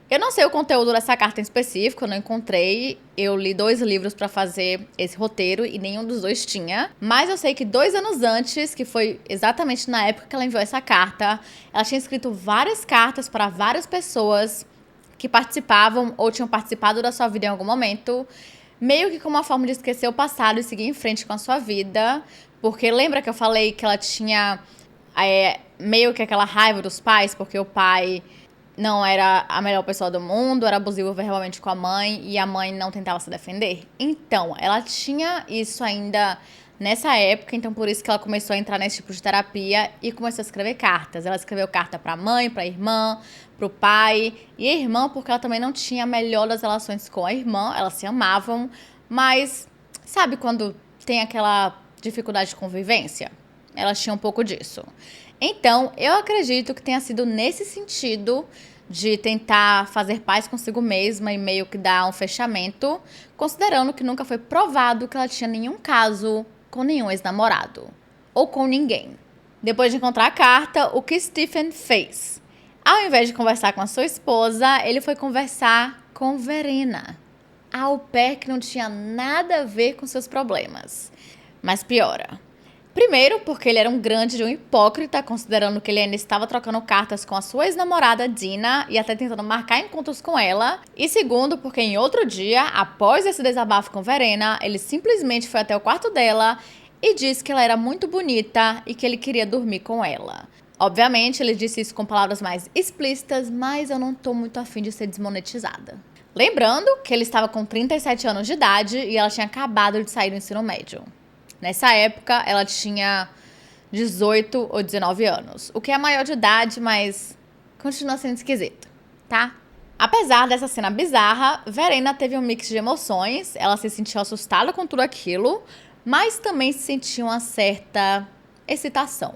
Eu não sei o conteúdo dessa carta em específico, eu não encontrei. Eu li 2 livros para fazer esse roteiro e nenhum dos 2 tinha. Mas eu sei que 2 anos antes, que foi exatamente na época que ela enviou essa carta, ela tinha escrito várias cartas para várias pessoas que participavam ou tinham participado da sua vida em algum momento, meio que como uma forma de esquecer o passado e seguir em frente com a sua vida. Porque lembra que eu falei que ela tinha meio que aquela raiva dos pais, porque o pai não era a melhor pessoa do mundo, era abusivo verbalmente com a mãe e a mãe não tentava se defender? Então, ela tinha isso ainda nessa época, então por isso que ela começou a entrar nesse tipo de terapia e começou a escrever cartas. Ela escreveu carta pra mãe, pra irmã, pro pai e a irmã, porque ela também não tinha a melhor das relações com a irmã, elas se amavam, mas sabe quando tem aquela dificuldade de convivência? Elas tinham um pouco disso. Então, eu acredito que tenha sido nesse sentido de tentar fazer paz consigo mesma e meio que dar um fechamento, considerando que nunca foi provado que ela tinha nenhum caso com nenhum ex-namorado. Ou com ninguém. Depois de encontrar a carta, o que Stephen fez? Ao invés de conversar com a sua esposa, ele foi conversar com Verena, a au pair que não tinha nada a ver com seus problemas. Mas piora. Primeiro, porque ele era um grande de um hipócrita, considerando que ele ainda estava trocando cartas com a sua ex-namorada, Dina, e até tentando marcar encontros com ela. E segundo, porque em outro dia, após esse desabafo com Verena, ele simplesmente foi até o quarto dela e disse que ela era muito bonita e que ele queria dormir com ela. Obviamente, ele disse isso com palavras mais explícitas, mas eu não tô muito afim de ser desmonetizada. Lembrando que ele estava com 37 anos de idade e ela tinha acabado de sair do ensino médio. Nessa época, ela tinha 18 ou 19 anos, o que é maior de idade, mas continua sendo esquisito, tá? Apesar dessa cena bizarra, Verena teve um mix de emoções. Ela se sentiu assustada com tudo aquilo, mas também se sentiu uma certa excitação.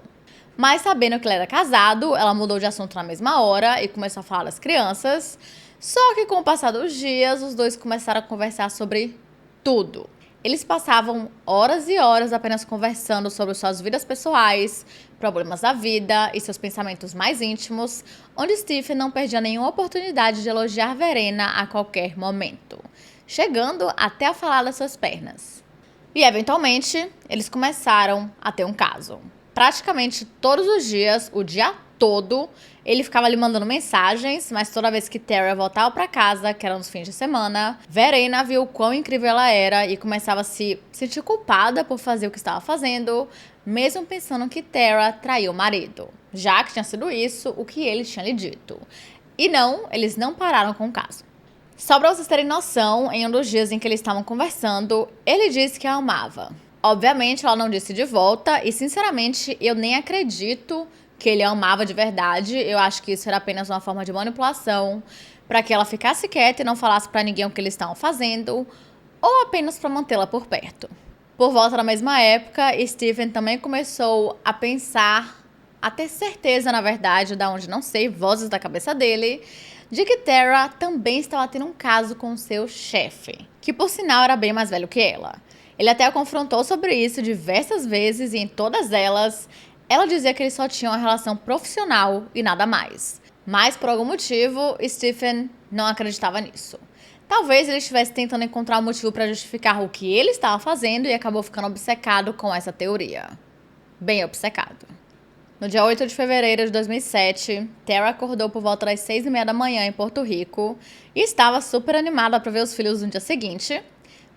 Mas sabendo que ele era casado, ela mudou de assunto na mesma hora e começou a falar das crianças. Só que com o passar dos dias, os dois começaram a conversar sobre tudo. Eles passavam horas e horas apenas conversando sobre suas vidas pessoais, problemas da vida e seus pensamentos mais íntimos, onde Stephen não perdia nenhuma oportunidade de elogiar Verena a qualquer momento, chegando até a falar das suas pernas. E, eventualmente, eles começaram a ter um caso. Praticamente todos os dias, o dia todo, ele ficava ali mandando mensagens, mas toda vez que Tara voltava para casa, que era nos fins de semana, Verena viu o quão incrível ela era e começava a se sentir culpada por fazer o que estava fazendo, mesmo pensando que Tara traiu o marido, já que tinha sido isso o que ele tinha lhe dito. E não, eles não pararam com o caso. Só pra vocês terem noção, em um dos dias em que eles estavam conversando, ele disse que a amava. Obviamente, ela não disse de volta e, sinceramente, eu nem acredito que ele a amava de verdade. Eu acho que isso era apenas uma forma de manipulação para que ela ficasse quieta e não falasse para ninguém o que eles estavam fazendo, ou apenas para mantê-la por perto. Por volta da mesma época, Stephen também começou a pensar, a ter certeza, na verdade, da onde não sei, vozes da cabeça dele, de que Tara também estava tendo um caso com seu chefe, que por sinal era bem mais velho que ela. Ele até a confrontou sobre isso diversas vezes e em todas elas, ela dizia que eles só tinham uma relação profissional e nada mais. Mas por algum motivo, Stephen não acreditava nisso. Talvez ele estivesse tentando encontrar um motivo para justificar o que ele estava fazendo e acabou ficando obcecado com essa teoria. Bem obcecado. No dia 8 de fevereiro de 2007, Tara acordou por volta das 6h30 da manhã em Porto Rico e estava super animada para ver os filhos no dia seguinte.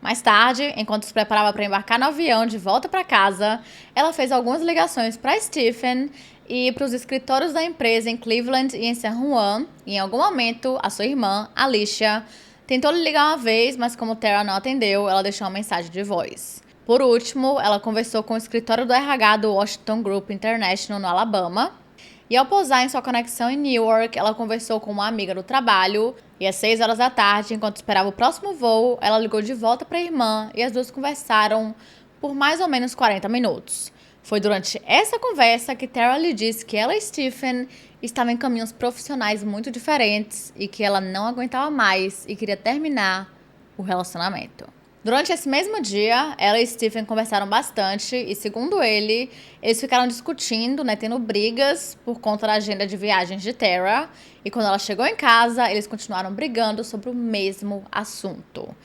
Mais tarde, enquanto se preparava para embarcar no avião de volta para casa, ela fez algumas ligações para Stephen e para os escritórios da empresa em Cleveland e em San Juan. E em algum momento, a sua irmã, Alicia, tentou lhe ligar uma vez, mas como Tara não atendeu, ela deixou uma mensagem de voz. Por último, ela conversou com o escritório do RH do Washington Group International no Alabama. E ao pousar em sua conexão em Newark, ela conversou com uma amiga do trabalho. E às 6 horas da tarde, enquanto esperava o próximo voo, ela ligou de volta para a irmã e as duas conversaram por mais ou menos 40 minutos. Foi durante essa conversa que Tara lhe disse que ela e Stephen estavam em caminhos profissionais muito diferentes e que ela não aguentava mais e queria terminar o relacionamento. Durante esse mesmo dia, ela e Stephen conversaram bastante e, segundo ele, eles ficaram discutindo, tendo brigas por conta da agenda de viagens de Tara. E quando ela chegou em casa, eles continuaram brigando sobre o mesmo assunto.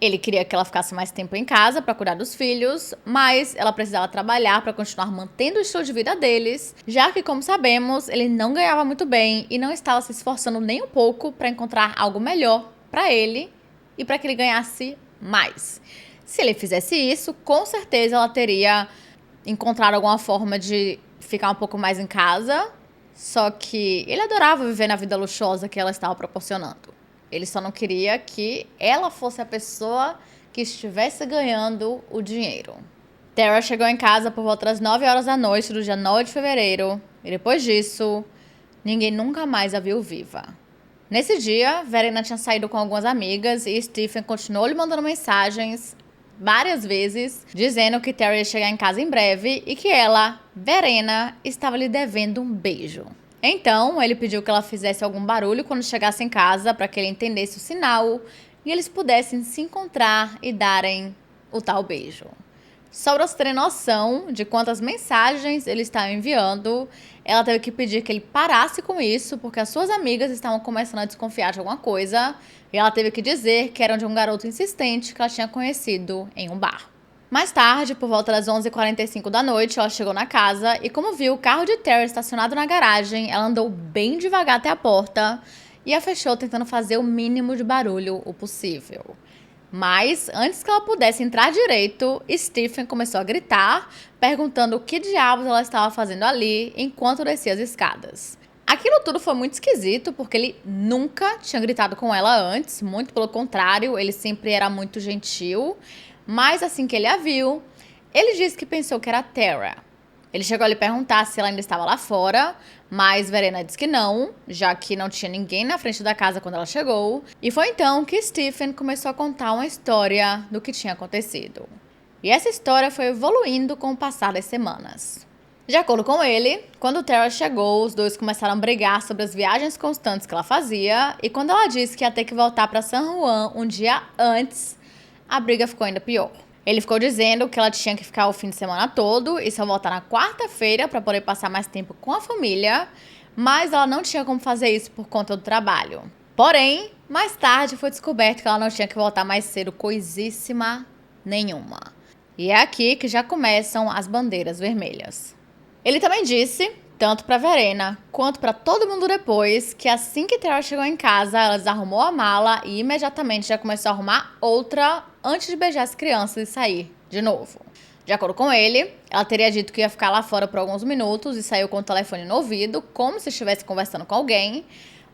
Ele queria que ela ficasse mais tempo em casa para cuidar dos filhos, mas ela precisava trabalhar para continuar mantendo o estilo de vida deles, já que, como sabemos, ele não ganhava muito bem e não estava se esforçando nem um pouco para encontrar algo melhor para ele e para que ele ganhasse mais. Se ele fizesse isso, com certeza ela teria encontrado alguma forma de ficar um pouco mais em casa, só que ele adorava viver na vida luxuosa que ela estava proporcionando. Ele só não queria que ela fosse a pessoa que estivesse ganhando o dinheiro. Tara chegou em casa por volta das 9 horas da noite do dia 9 de fevereiro e depois disso, ninguém nunca mais a viu viva. Nesse dia, Verena tinha saído com algumas amigas e Stephen continuou lhe mandando mensagens várias vezes, dizendo que Tara ia chegar em casa em breve e que ela, Verena, estava lhe devendo um beijo. Então, ele pediu que ela fizesse algum barulho quando chegasse em casa para que ele entendesse o sinal e eles pudessem se encontrar e darem o tal beijo. Só para você terem noção de quantas mensagens ele estava enviando, ela teve que pedir que ele parasse com isso, porque as suas amigas estavam começando a desconfiar de alguma coisa, e ela teve que dizer que eram de um garoto insistente que ela tinha conhecido em um bar. Mais tarde, por volta das 11h45 da noite, ela chegou na casa e, como viu o carro de Tara estacionado na garagem, ela andou bem devagar até a porta e a fechou tentando fazer o mínimo de barulho o possível. Mas, antes que ela pudesse entrar direito, Stephen começou a gritar, perguntando o que diabos ela estava fazendo ali enquanto descia as escadas. Aquilo tudo foi muito esquisito, porque ele nunca tinha gritado com ela antes, muito pelo contrário, ele sempre era muito gentil. Mas assim que ele a viu, ele disse que pensou que era Tara. Ele chegou a lhe perguntar se ela ainda estava lá fora, mas Verena disse que não, já que não tinha ninguém na frente da casa quando ela chegou. E foi então que Stephen começou a contar uma história do que tinha acontecido. E essa história foi evoluindo com o passar das semanas. De acordo com ele, quando Tara chegou, os dois começaram a brigar sobre as viagens constantes que ela fazia, e quando ela disse que ia ter que voltar para San Juan um dia antes, a briga ficou ainda pior. Ele ficou dizendo que ela tinha que ficar o fim de semana todo e só voltar na quarta-feira para poder passar mais tempo com a família, mas ela não tinha como fazer isso por conta do trabalho. Porém, mais tarde foi descoberto que ela não tinha que voltar mais cedo coisíssima nenhuma. E é aqui que já começam as bandeiras vermelhas. Ele também disse, tanto para Verena quanto para todo mundo depois, que assim que Tara chegou em casa, ela desarrumou a mala e imediatamente já começou a arrumar outra antes de beijar as crianças e sair de novo. De acordo com ele, ela teria dito que ia ficar lá fora por alguns minutos e saiu com o telefone no ouvido, como se estivesse conversando com alguém,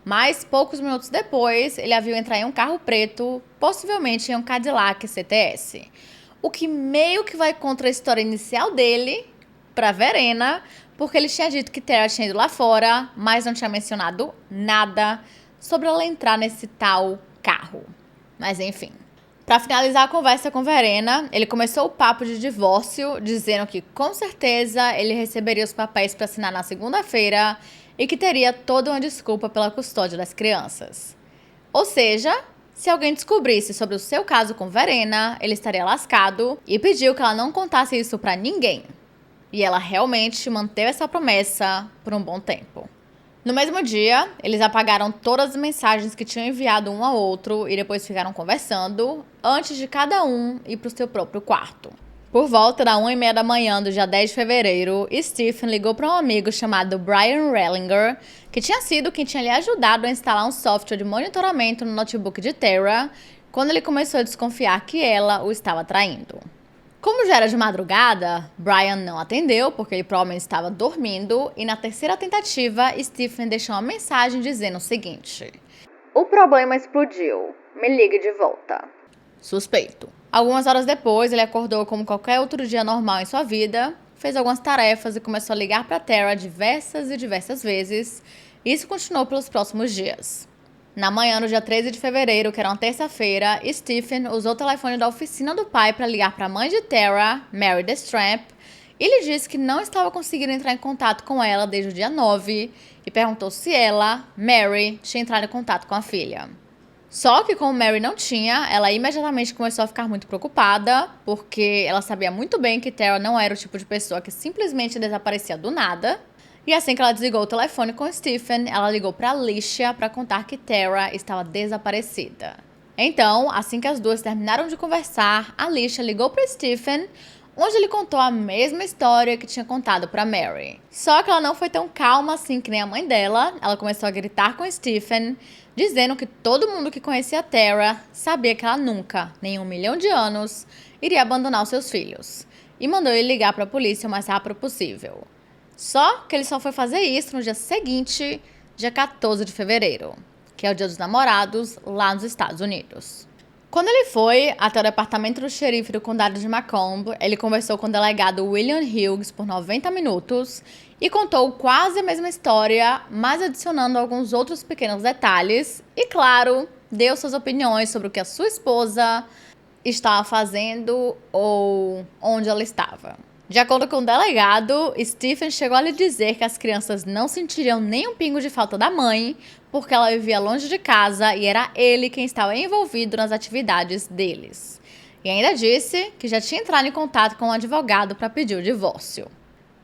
mas poucos minutos depois, ele a viu entrar em um carro preto, possivelmente em um Cadillac CTS. O que meio que vai contra a história inicial dele para Verena, porque ele tinha dito que Tara tinha ido lá fora, mas não tinha mencionado nada sobre ela entrar nesse tal carro. Mas enfim. Para finalizar a conversa com Verena, ele começou o papo de divórcio, dizendo que com certeza ele receberia os papéis para assinar na segunda-feira e que teria toda uma desculpa pela custódia das crianças. Ou seja, se alguém descobrisse sobre o seu caso com Verena, ele estaria lascado e pediu que ela não contasse isso para ninguém. E ela realmente manteve essa promessa por um bom tempo. No mesmo dia, eles apagaram todas as mensagens que tinham enviado um ao outro e depois ficaram conversando, antes de cada um ir para o seu próprio quarto. Por volta da 1h30 da manhã do dia 10 de fevereiro, Stephen ligou para um amigo chamado Brian Rellinger, que tinha sido quem tinha lhe ajudado a instalar um software de monitoramento no notebook de Tara, quando ele começou a desconfiar que ela o estava traindo. Como já era de madrugada, Brian não atendeu, porque ele provavelmente estava dormindo, e na terceira tentativa, Stephen deixou uma mensagem dizendo o seguinte: "O problema explodiu. Me ligue de volta." Suspeito. Algumas horas depois, ele acordou como qualquer outro dia normal em sua vida, fez algumas tarefas e começou a ligar para Tara diversas vezes, e isso continuou pelos próximos dias. Na manhã, no dia 13 de fevereiro, que era uma terça-feira, Stephen usou o telefone da oficina do pai para ligar para a mãe de Tara, Mary Destramp, e lhe disse que não estava conseguindo entrar em contato com ela desde o dia 9 e perguntou se ela, Mary, tinha entrado em contato com a filha. Só que como Mary não tinha, ela imediatamente começou a ficar muito preocupada, porque ela sabia muito bem que Tara não era o tipo de pessoa que simplesmente desaparecia do nada. E assim que ela desligou o telefone com Stephen, ela ligou para Alicia para contar que Tara estava desaparecida. Então, assim que as duas terminaram de conversar, Alicia ligou para Stephen, onde ele contou a mesma história que tinha contado para Mary. Só que ela não foi tão calma assim que nem a mãe dela. Ela começou a gritar com Stephen, dizendo que todo mundo que conhecia Tara sabia que ela nunca, nem em 1 milhão de anos, iria abandonar os seus filhos. E mandou ele ligar para a polícia o mais rápido possível. Só que ele só foi fazer isso no dia seguinte, dia 14 de fevereiro, que é o dia dos namorados lá nos Estados Unidos. Quando ele foi até o departamento do xerife do condado de Macomb, ele conversou com o delegado William Hughes por 90 minutos e contou quase a mesma história, mas adicionando alguns outros pequenos detalhes e, claro, deu suas opiniões sobre o que a sua esposa estava fazendo ou onde ela estava. De acordo com o delegado, Stephen chegou a lhe dizer que as crianças não sentiriam nem um pingo de falta da mãe, porque ela vivia longe de casa e era ele quem estava envolvido nas atividades deles. E ainda disse que já tinha entrado em contato com um advogado para pedir o divórcio.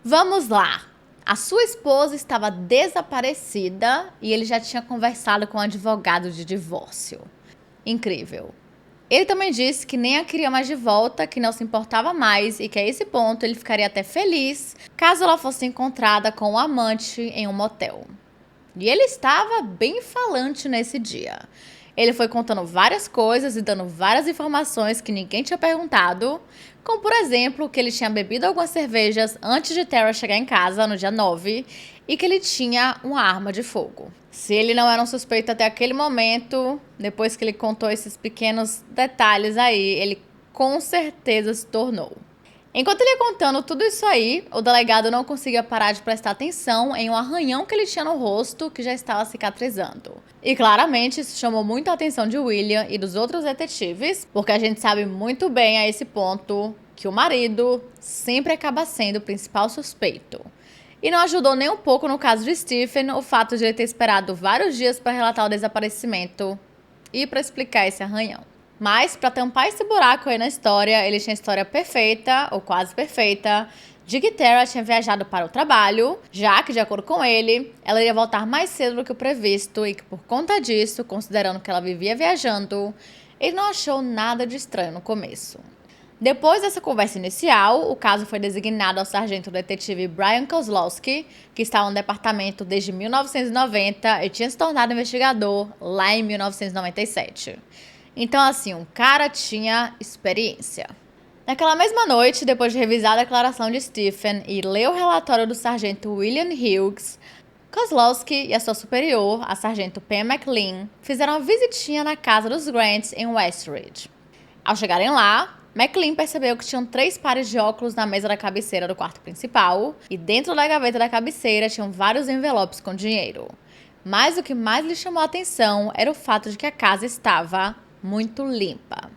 Vamos lá! A sua esposa estava desaparecida e ele já tinha conversado com um advogado de divórcio. Incrível! Ele também disse que nem a queria mais de volta, que não se importava mais e que a esse ponto ele ficaria até feliz caso ela fosse encontrada com um amante em um motel. E ele estava bem falante nesse dia. Ele foi contando várias coisas e dando várias informações que ninguém tinha perguntado, como por exemplo que ele tinha bebido algumas cervejas antes de Tara chegar em casa no dia 9 e que ele tinha uma arma de fogo. Se ele não era um suspeito até aquele momento, depois que ele contou esses pequenos detalhes aí, ele com certeza se tornou. Enquanto ele ia contando tudo isso aí, o delegado não conseguia parar de prestar atenção em um arranhão que ele tinha no rosto que já estava cicatrizando. E claramente isso chamou muito a atenção de William e dos outros detetives, porque a gente sabe muito bem a esse ponto que o marido sempre acaba sendo o principal suspeito. E não ajudou nem um pouco no caso de Stephen o fato de ele ter esperado vários dias para relatar o desaparecimento e para explicar esse arranhão. Mas, para tampar esse buraco aí na história, ele tinha a história perfeita, ou quase perfeita, de que Tara tinha viajado para o trabalho, já que, de acordo com ele, ela iria voltar mais cedo do que o previsto e que, por conta disso, considerando que ela vivia viajando, ele não achou nada de estranho no começo. Depois dessa conversa inicial, o caso foi designado ao sargento detetive Brian Kozlowski, que estava no departamento desde 1990 e tinha se tornado investigador lá em 1997. Então, assim, um cara tinha experiência. Naquela mesma noite, depois de revisar a declaração de Stephen e ler o relatório do sargento William Hughes, Kozlowski e a sua superior, a sargento Pam McLean, fizeram uma visitinha na casa dos Grants em Westridge. Ao chegarem lá, McLean percebeu que tinham 3 pares de óculos na mesa da cabeceira do quarto principal e dentro da gaveta da cabeceira tinham vários envelopes com dinheiro. Mas o que mais lhe chamou a atenção era o fato de que a casa estava muito limpa.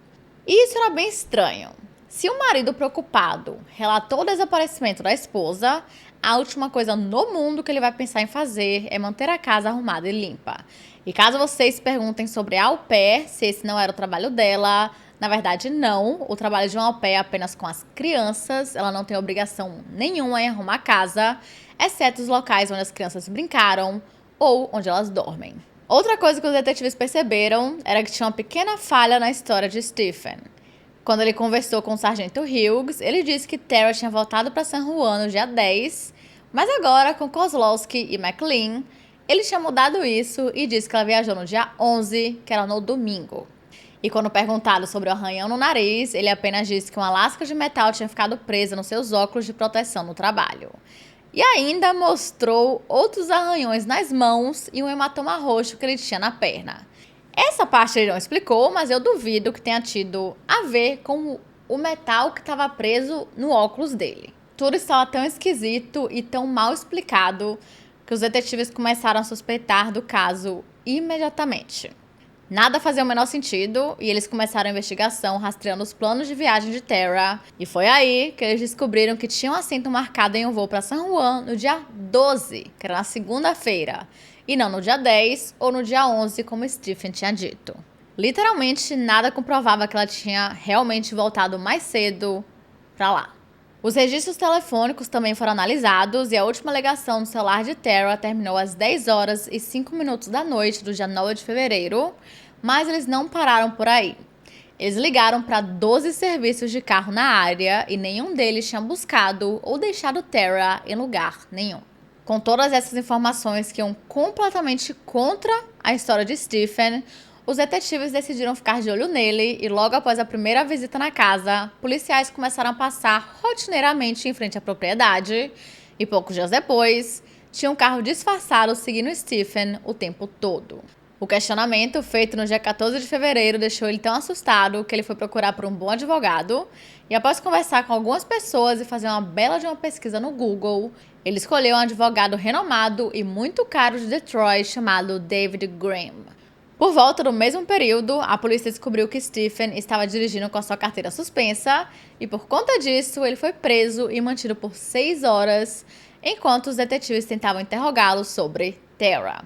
E isso era bem estranho. Se o marido preocupado relatou o desaparecimento da esposa, a última coisa no mundo que ele vai pensar em fazer é manter a casa arrumada e limpa. E caso vocês se perguntem sobre a au pair, se esse não era o trabalho dela, na verdade não. O trabalho de uma au pair é apenas com as crianças, ela não tem obrigação nenhuma em arrumar a casa, exceto os locais onde as crianças brincaram ou onde elas dormem. Outra coisa que os detetives perceberam era que tinha uma pequena falha na história de Stephen. Quando ele conversou com o sargento Hughes, ele disse que Tara tinha voltado para San Juan no dia 10, mas agora, com Kozlowski e McLean, ele tinha mudado isso e disse que ela viajou no dia 11, que era no domingo. E quando perguntado sobre o arranhão no nariz, ele apenas disse que uma lasca de metal tinha ficado presa nos seus óculos de proteção no trabalho. E ainda mostrou outros arranhões nas mãos e um hematoma roxo que ele tinha na perna. Essa parte ele não explicou, mas eu duvido que tenha tido a ver com o metal que estava preso no óculos dele. Tudo estava tão esquisito e tão mal explicado que os detetives começaram a suspeitar do caso imediatamente. Nada fazia o menor sentido e eles começaram a investigação rastreando os planos de viagem de Tara. E foi aí que eles descobriram que tinha um assento marcado em um voo para San Juan no dia 12, que era na segunda-feira, e não no dia 10 ou no dia 11, como Stephen tinha dito. Literalmente, nada comprovava que ela tinha realmente voltado mais cedo para lá. Os registros telefônicos também foram analisados e a última ligação no celular de Tara terminou às 10 horas e 5 minutos da noite do dia 9 de fevereiro, mas eles não pararam por aí. Eles ligaram para 12 serviços de carro na área e nenhum deles tinha buscado ou deixado Tara em lugar nenhum. Com todas essas informações que iam completamente contra a história de Stephen, os detetives decidiram ficar de olho nele e logo após a primeira visita na casa, policiais começaram a passar rotineiramente em frente à propriedade e poucos dias depois, tinha um carro disfarçado seguindo Stephen o tempo todo. O questionamento feito no dia 14 de fevereiro deixou ele tão assustado que ele foi procurar por um bom advogado e após conversar com algumas pessoas e fazer uma bela de uma pesquisa no Google, ele escolheu um advogado renomado e muito caro de Detroit chamado David Graham. Por volta do mesmo período, a polícia descobriu que Stephen estava dirigindo com a sua carteira suspensa e, por conta disso, ele foi preso e mantido por 6 horas, enquanto os detetives tentavam interrogá-lo sobre Tara.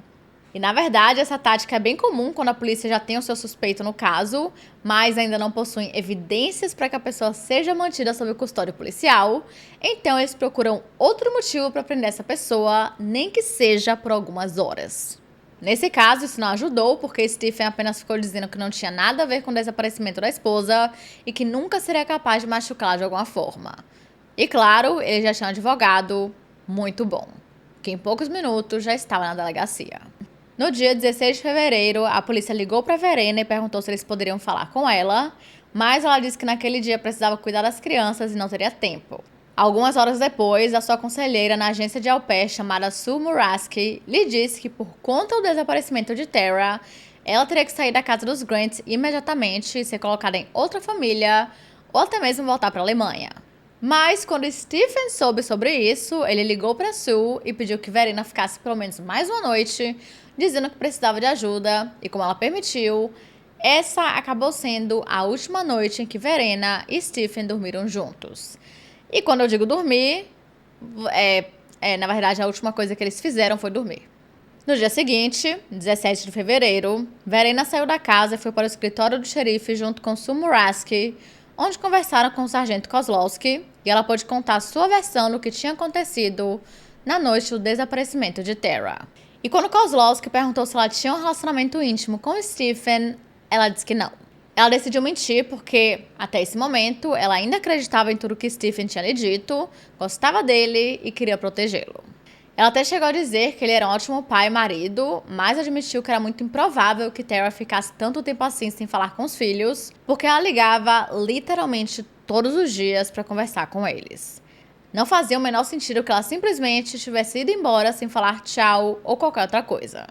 E, na verdade, essa tática é bem comum quando a polícia já tem o seu suspeito no caso, mas ainda não possuem evidências para que a pessoa seja mantida sob custódia policial, então eles procuram outro motivo para prender essa pessoa, nem que seja por algumas horas. Nesse caso, isso não ajudou, porque Stephen apenas ficou dizendo que não tinha nada a ver com o desaparecimento da esposa e que nunca seria capaz de machucá-la de alguma forma. E claro, ele já tinha um advogado muito bom, que em poucos minutos já estava na delegacia. No dia 16 de fevereiro, a polícia ligou para Verena e perguntou se eles poderiam falar com ela, mas ela disse que naquele dia precisava cuidar das crianças e não teria tempo. Algumas horas depois, a sua conselheira na agência de au pair chamada Sue Muraski lhe disse que por conta do desaparecimento de Tara, ela teria que sair da casa dos Grant imediatamente e ser colocada em outra família ou até mesmo voltar para a Alemanha. Mas quando Stephen soube sobre isso, ele ligou para Sue e pediu que Verena ficasse pelo menos mais uma noite, dizendo que precisava de ajuda, e como ela permitiu, essa acabou sendo a última noite em que Verena e Stephen dormiram juntos. E quando eu digo dormir, na verdade a última coisa que eles fizeram foi dormir. No dia seguinte, 17 de fevereiro, Verena saiu da casa e foi para o escritório do xerife junto com Sue Muraski, onde conversaram com o sargento Kozlowski, e ela pôde contar sua versão do que tinha acontecido na noite do desaparecimento de Tara. E quando Kozlowski perguntou se ela tinha um relacionamento íntimo com Stephen, ela disse que não. Ela decidiu mentir porque, até esse momento, ela ainda acreditava em tudo que Stephen tinha lhe dito, gostava dele e queria protegê-lo. Ela até chegou a dizer que ele era um ótimo pai e marido, mas admitiu que era muito improvável que Tara ficasse tanto tempo assim sem falar com os filhos, porque ela ligava literalmente todos os dias para conversar com eles. Não fazia o menor sentido que ela simplesmente tivesse ido embora sem falar tchau ou qualquer outra coisa.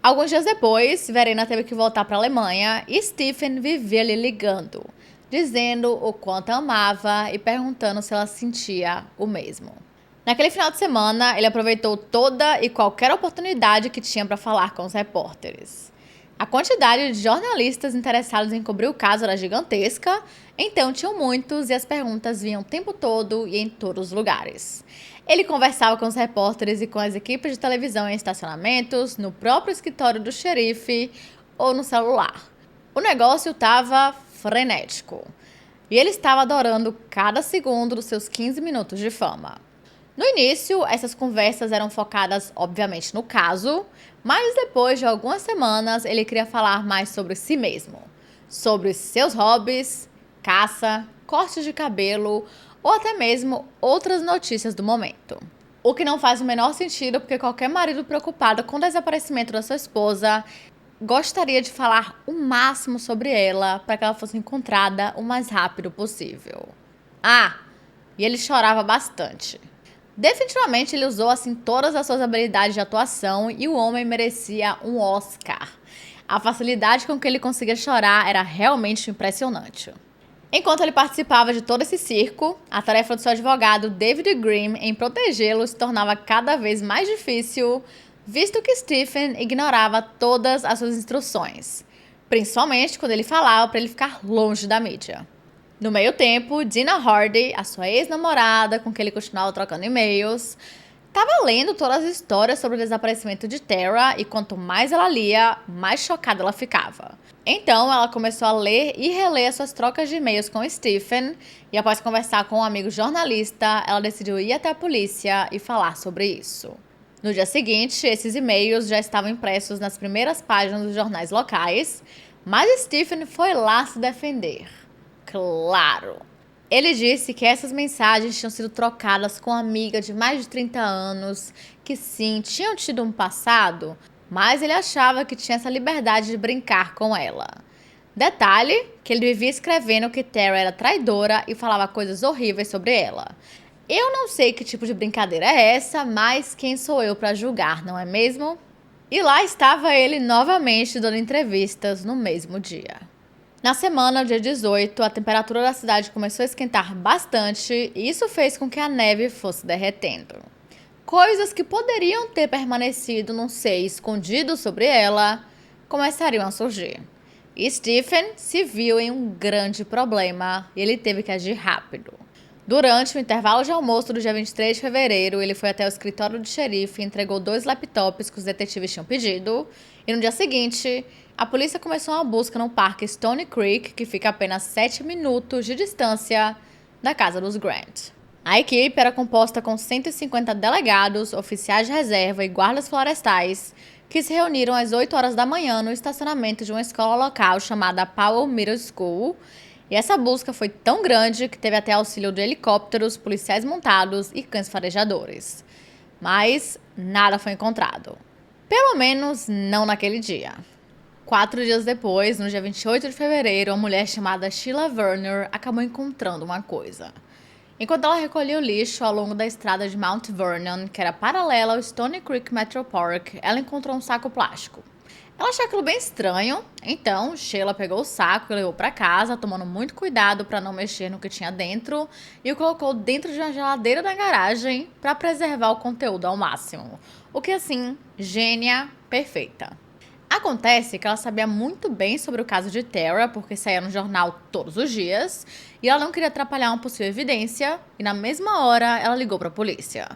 Alguns dias depois, Verena teve que voltar para a Alemanha e Stephen vivia lhe ligando, dizendo o quanto a amava e perguntando se ela sentia o mesmo. Naquele final de semana, ele aproveitou toda e qualquer oportunidade que tinha para falar com os repórteres. A quantidade de jornalistas interessados em cobrir o caso era gigantesca, então tinham muitos e as perguntas vinham o tempo todo e em todos os lugares. Ele conversava com os repórteres e com as equipes de televisão em estacionamentos, no próprio escritório do xerife ou no celular. O negócio estava frenético e ele estava adorando cada segundo dos seus 15 minutos de fama. No início, essas conversas eram focadas, obviamente, no caso, mas depois de algumas semanas ele queria falar mais sobre si mesmo, sobre seus hobbies, caça, cortes de cabelo ou até mesmo outras notícias do momento. O que não faz o menor sentido porque qualquer marido preocupado com o desaparecimento da sua esposa gostaria de falar o máximo sobre ela para que ela fosse encontrada o mais rápido possível. E ele chorava bastante. Definitivamente ele usou assim todas as suas habilidades de atuação e o homem merecia um Oscar. A facilidade com que ele conseguia chorar era realmente impressionante. Enquanto ele participava de todo esse circo, a tarefa do seu advogado David Grimm em protegê-lo se tornava cada vez mais difícil, visto que Stephen ignorava todas as suas instruções, principalmente quando ele falava para ele ficar longe da mídia. No meio tempo, Dina Hardy, a sua ex-namorada, com quem ele continuava trocando e-mails, estava lendo todas as histórias sobre o desaparecimento de Tara e quanto mais ela lia, mais chocada ela ficava. Então, ela começou a ler e reler as suas trocas de e-mails com Stephen e após conversar com um amigo jornalista, ela decidiu ir até a polícia e falar sobre isso. No dia seguinte, esses e-mails já estavam impressos nas primeiras páginas dos jornais locais, mas Stephen foi lá se defender. Claro! Ele disse que essas mensagens tinham sido trocadas com uma amiga de mais de 30 anos, que sim, tinham tido um passado, mas ele achava que tinha essa liberdade de brincar com ela. Detalhe, que ele vivia escrevendo que Tara era traidora e falava coisas horríveis sobre ela. Eu não sei que tipo de brincadeira é essa, mas quem sou eu para julgar, não é mesmo? E lá estava ele novamente dando entrevistas no mesmo dia. Na semana, dia 18, a temperatura da cidade começou a esquentar bastante e isso fez com que a neve fosse derretendo. Coisas que poderiam ter permanecido, não sei, escondido sobre ela, começariam a surgir. E Stephen se viu em um grande problema e ele teve que agir rápido. Durante o intervalo de almoço do dia 23 de fevereiro, ele foi até o escritório do xerife e entregou 2 laptops que os detetives tinham pedido. E no dia seguinte, a polícia começou uma busca no parque Stony Creek, que fica a apenas 7 minutos de distância da casa dos Grant. A equipe era composta com 150 delegados, oficiais de reserva e guardas florestais, que se reuniram às 8 horas da manhã no estacionamento de uma escola local chamada Powell Middle School. E essa busca foi tão grande que teve até auxílio de helicópteros, policiais montados e cães farejadores. Mas nada foi encontrado. Pelo menos não naquele dia. 4 dias depois, no dia 28 de fevereiro, uma mulher chamada Sheila Werner acabou encontrando uma coisa. Enquanto ela recolhia o lixo ao longo da estrada de Mount Vernon, que era paralela ao Stony Creek Metro Park, ela encontrou um saco plástico. Ela achou aquilo bem estranho, então Sheila pegou o saco e levou para casa, tomando muito cuidado para não mexer no que tinha dentro, e o colocou dentro de uma geladeira da garagem para preservar o conteúdo ao máximo. O que, assim, gênia perfeita. Acontece que ela sabia muito bem sobre o caso de Tara, porque saía no jornal todos os dias, e ela não queria atrapalhar uma possível evidência, e na mesma hora ela ligou para a polícia.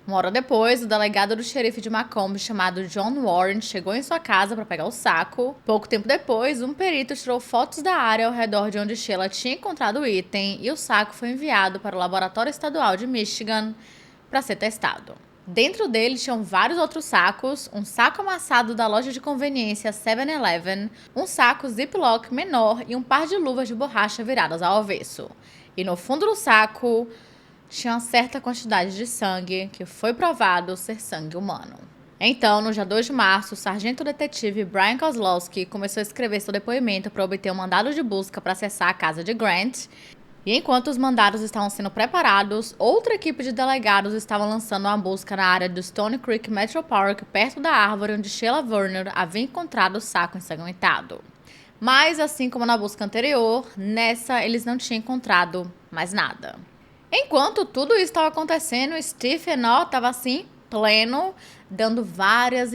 Uma hora depois, o delegado do xerife de Macomb, chamado John Warren, chegou em sua casa para pegar o saco. Pouco tempo depois, um perito tirou fotos da área ao redor de onde Sheila tinha encontrado o item, e o saco foi enviado para o Laboratório Estadual de Michigan para ser testado. Dentro dele tinham vários outros sacos, um saco amassado da loja de conveniência 7-Eleven, um saco Ziploc menor e um par de luvas de borracha viradas ao avesso. E no fundo do saco tinha uma certa quantidade de sangue que foi provado ser sangue humano. Então, no dia 2 de março, o sargento detetive Brian Kozlowski começou a escrever seu depoimento para obter um mandado de busca para acessar a casa de Grant. E enquanto os mandados estavam sendo preparados, outra equipe de delegados estava lançando uma busca na área do Stony Creek Metro Park, perto da árvore onde Sheila Verner havia encontrado o saco ensanguentado. Mas, assim como na busca anterior, nessa eles não tinham encontrado mais nada. Enquanto tudo isso estava acontecendo, Stephen estava assim, pleno, dando várias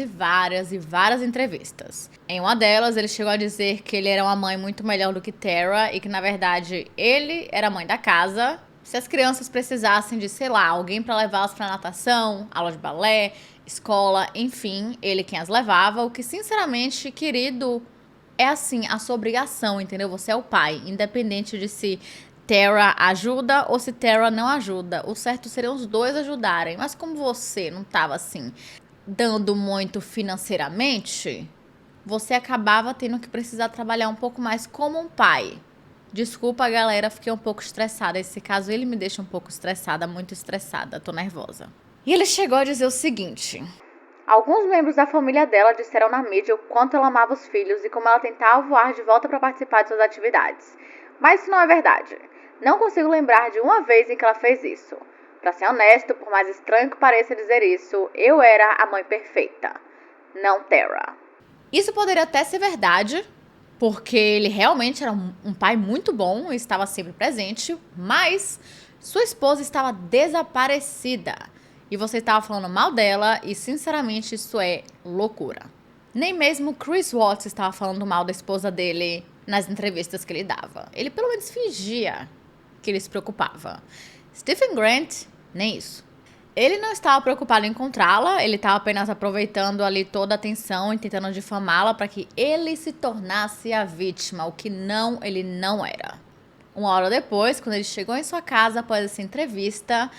entrevistas. Em uma delas, ele chegou a dizer que ele era uma mãe muito melhor do que Tara e que, na verdade, ele era a mãe da casa. Se as crianças precisassem de, sei lá, alguém para levá-las para natação, aula de balé, escola, enfim, ele quem as levava. O que, sinceramente, querido, é assim, a sua obrigação, entendeu? Você é o pai, independente de se Tara ajuda ou se Tara não ajuda. O certo seria os dois ajudarem. Mas como você não estava assim dando muito financeiramente, você acabava tendo que precisar trabalhar um pouco mais como um pai. Desculpa, galera, fiquei um pouco estressada. Esse caso, ele me deixa um pouco estressada, muito estressada. Tô nervosa. E ele chegou a dizer o seguinte: alguns membros da família dela disseram na mídia o quanto ela amava os filhos e como ela tentava voar de volta para participar de suas atividades. Mas isso não é verdade. Não consigo lembrar de uma vez em que ela fez isso. Pra ser honesto, por mais estranho que pareça dizer isso, eu era a mãe perfeita, não Tara. Isso poderia até ser verdade, porque ele realmente era um pai muito bom e estava sempre presente, mas sua esposa estava desaparecida. E você estava falando mal dela e, sinceramente, isso é loucura. Nem mesmo Chris Watts estava falando mal da esposa dele nas entrevistas que ele dava. Ele pelo menos fingia que ele se preocupava. Stephen Grant, nem isso. Ele não estava preocupado em encontrá-la, ele estava apenas aproveitando ali toda a atenção e tentando difamá-la para que ele se tornasse a vítima, o que ele não era. Uma hora depois, quando ele chegou em sua casa após essa entrevista,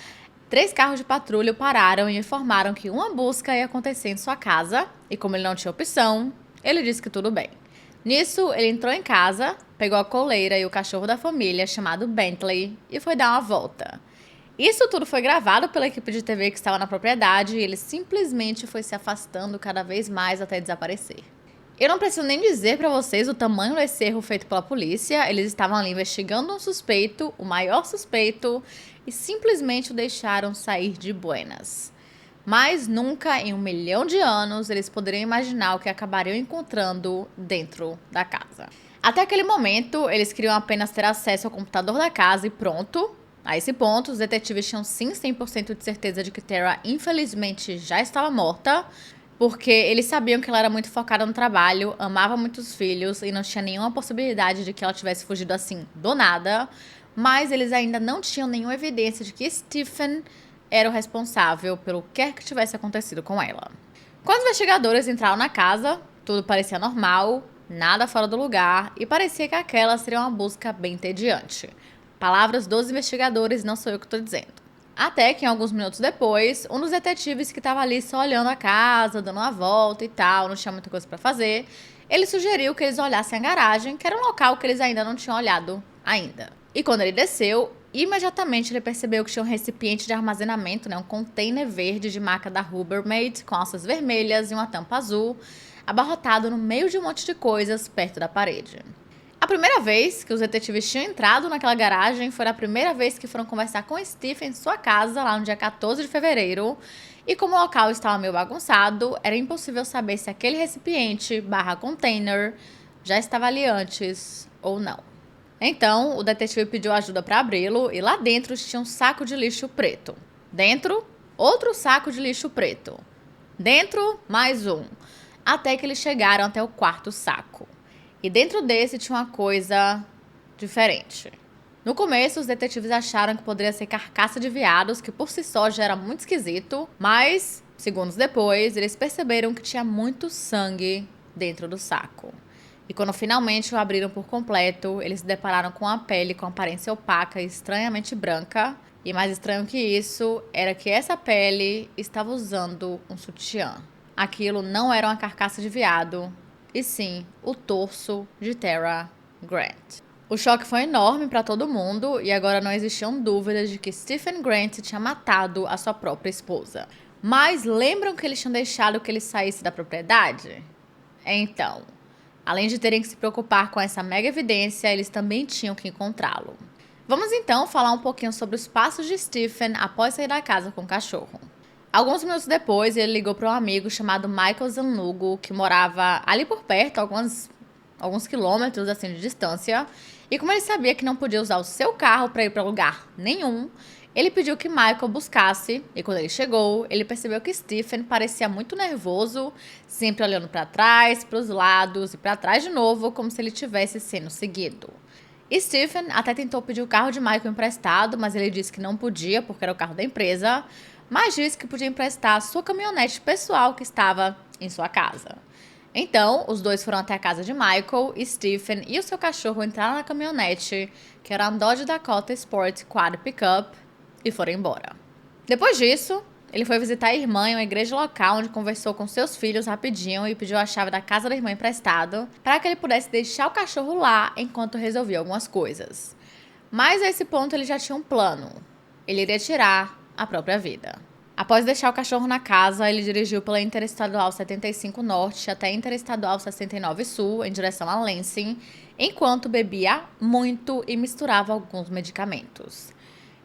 3 carros de patrulha pararam e informaram que uma busca ia acontecer em sua casa, e como ele não tinha opção, ele disse que tudo bem. Nisso, ele entrou em casa, pegou a coleira e o cachorro da família, chamado Bentley, e foi dar uma volta. Isso tudo foi gravado pela equipe de TV que estava na propriedade e ele simplesmente foi se afastando cada vez mais até desaparecer. Eu não preciso nem dizer pra vocês o tamanho desse erro feito pela polícia. Eles estavam ali investigando um suspeito, o maior suspeito, e simplesmente o deixaram sair de buenas. Mas nunca em 1 milhão de anos eles poderiam imaginar o que acabariam encontrando dentro da casa. Até aquele momento, eles queriam apenas ter acesso ao computador da casa e pronto. A esse ponto, os detetives tinham sim 100% de certeza de que Tara, infelizmente, já estava morta, porque eles sabiam que ela era muito focada no trabalho, amava muitos filhos e não tinha nenhuma possibilidade de que ela tivesse fugido assim do nada, mas eles ainda não tinham nenhuma evidência de que Stephen era o responsável pelo que quer que tivesse acontecido com ela. Quando os investigadores entraram na casa, tudo parecia normal, nada fora do lugar e parecia que aquela seria uma busca bem entediante. Palavras dos investigadores, não sou eu que estou dizendo. Até que, alguns minutos depois, um dos detetives que estava ali só olhando a casa, dando uma volta e tal, não tinha muita coisa para fazer, ele sugeriu que eles olhassem a garagem, que era um local que eles ainda não tinham olhado ainda. E quando ele desceu, imediatamente ele percebeu que tinha um recipiente de armazenamento, um container verde de marca da Rubbermaid, com alças vermelhas e uma tampa azul, abarrotado no meio de um monte de coisas perto da parede. A primeira vez que os detetives tinham entrado naquela garagem foi a primeira vez que foram conversar com Stephen em sua casa, lá no dia 14 de fevereiro. E como o local estava meio bagunçado, era impossível saber se aquele recipiente/container já estava ali antes ou não. Então, o detetive pediu ajuda para abri-lo e lá dentro tinha um saco de lixo preto. Dentro, outro saco de lixo preto. Dentro, mais um. Até que eles chegaram até o quarto saco. E dentro desse tinha uma coisa diferente. No começo, os detetives acharam que poderia ser carcaça de veados, que por si só já era muito esquisito, mas, segundos depois, eles perceberam que tinha muito sangue dentro do saco. E quando finalmente o abriram por completo, eles se depararam com a pele com aparência opaca e estranhamente branca. E mais estranho que isso, era que essa pele estava usando um sutiã. Aquilo não era uma carcaça de veado, e sim o torso de Tara Grant. O choque foi enorme para todo mundo e agora não existiam dúvidas de que Stephen Grant tinha matado a sua própria esposa. Mas lembram que eles tinham deixado que ele saísse da propriedade? Então, além de terem que se preocupar com essa mega evidência, eles também tinham que encontrá-lo. Vamos então falar um pouquinho sobre os passos de Stephen após sair da casa com o cachorro. Alguns minutos depois, ele ligou para um amigo chamado Michael Zanugo, que morava ali por perto, alguns quilômetros assim de distância. E como ele sabia que não podia usar o seu carro para ir para lugar nenhum, ele pediu que Michael buscasse. E quando ele chegou, ele percebeu que Stephen parecia muito nervoso, sempre olhando para trás, para os lados e para trás de novo, como se ele estivesse sendo seguido. E Stephen até tentou pedir o carro de Michael emprestado, mas ele disse que não podia porque era o carro da empresa, mas disse que podia emprestar a sua caminhonete pessoal que estava em sua casa. Então, os dois foram até a casa de Michael, e Stephen e o seu cachorro entraram na caminhonete, que era um Dodge Dakota Sport Quad Pickup, e foram embora. Depois disso, ele foi visitar a irmã em uma igreja local, onde conversou com seus filhos rapidinho e pediu a chave da casa da irmã emprestado, para que ele pudesse deixar o cachorro lá enquanto resolvia algumas coisas. Mas a esse ponto ele já tinha um plano. Ele iria tirar a própria vida. Após deixar o cachorro na casa, ele dirigiu pela Interestadual 75 Norte até a Interestadual 69 Sul, em direção a Lansing, enquanto bebia muito e misturava alguns medicamentos.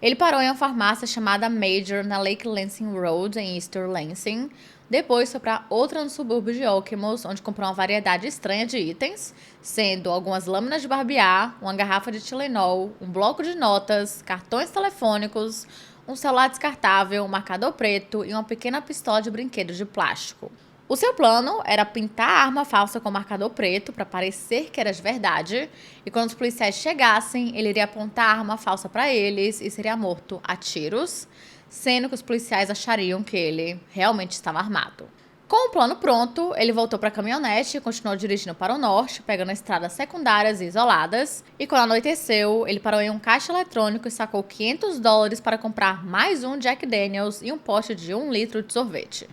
Ele parou em uma farmácia chamada Major, na Lake Lansing Road, em East Lansing. Depois foi para outra no subúrbio de Okemos, onde comprou uma variedade estranha de itens, sendo algumas lâminas de barbear, uma garrafa de Tylenol, um bloco de notas, cartões telefônicos, um celular descartável, um marcador preto e uma pequena pistola de brinquedo de plástico. O seu plano era pintar a arma falsa com marcador preto para parecer que era de verdade, e quando os policiais chegassem, ele iria apontar a arma falsa para eles e seria morto a tiros, sendo que os policiais achariam que ele realmente estava armado. Com o plano pronto, ele voltou para a caminhonete e continuou dirigindo para o norte, pegando estradas secundárias e isoladas. E quando anoiteceu, ele parou em um caixa eletrônico e sacou $500 para comprar mais um Jack Daniels e um pote de 1 litro de sorvete.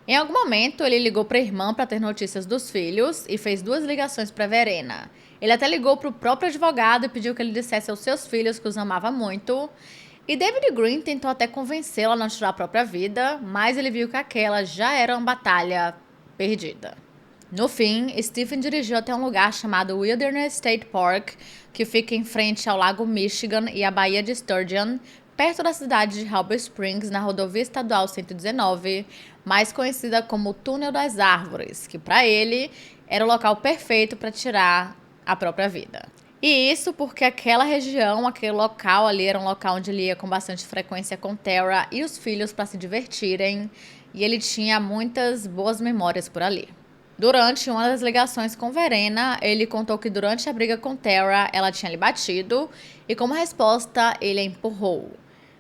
Em algum momento, ele ligou para a irmã para ter notícias dos filhos e fez 2 ligações para Verena. Ele até ligou para o próprio advogado e pediu que ele dissesse aos seus filhos que os amava muito. E David Green tentou até convencê-la a não tirar a própria vida, mas ele viu que aquela já era uma batalha perdida. No fim, Stephen dirigiu até um lugar chamado Wilderness State Park, que fica em frente ao Lago Michigan e à Baía de Sturgeon, perto da cidade de Harbor Springs, na rodovia estadual 119, mais conhecida como Túnel das Árvores, que para ele era o local perfeito para tirar a própria vida. E isso porque aquela região, aquele local ali, era um local onde ele ia com bastante frequência com Tara e os filhos para se divertirem, e ele tinha muitas boas memórias por ali. Durante uma das ligações com Verena, ele contou que durante a briga com Tara, ela tinha lhe batido, e como resposta, ele a empurrou.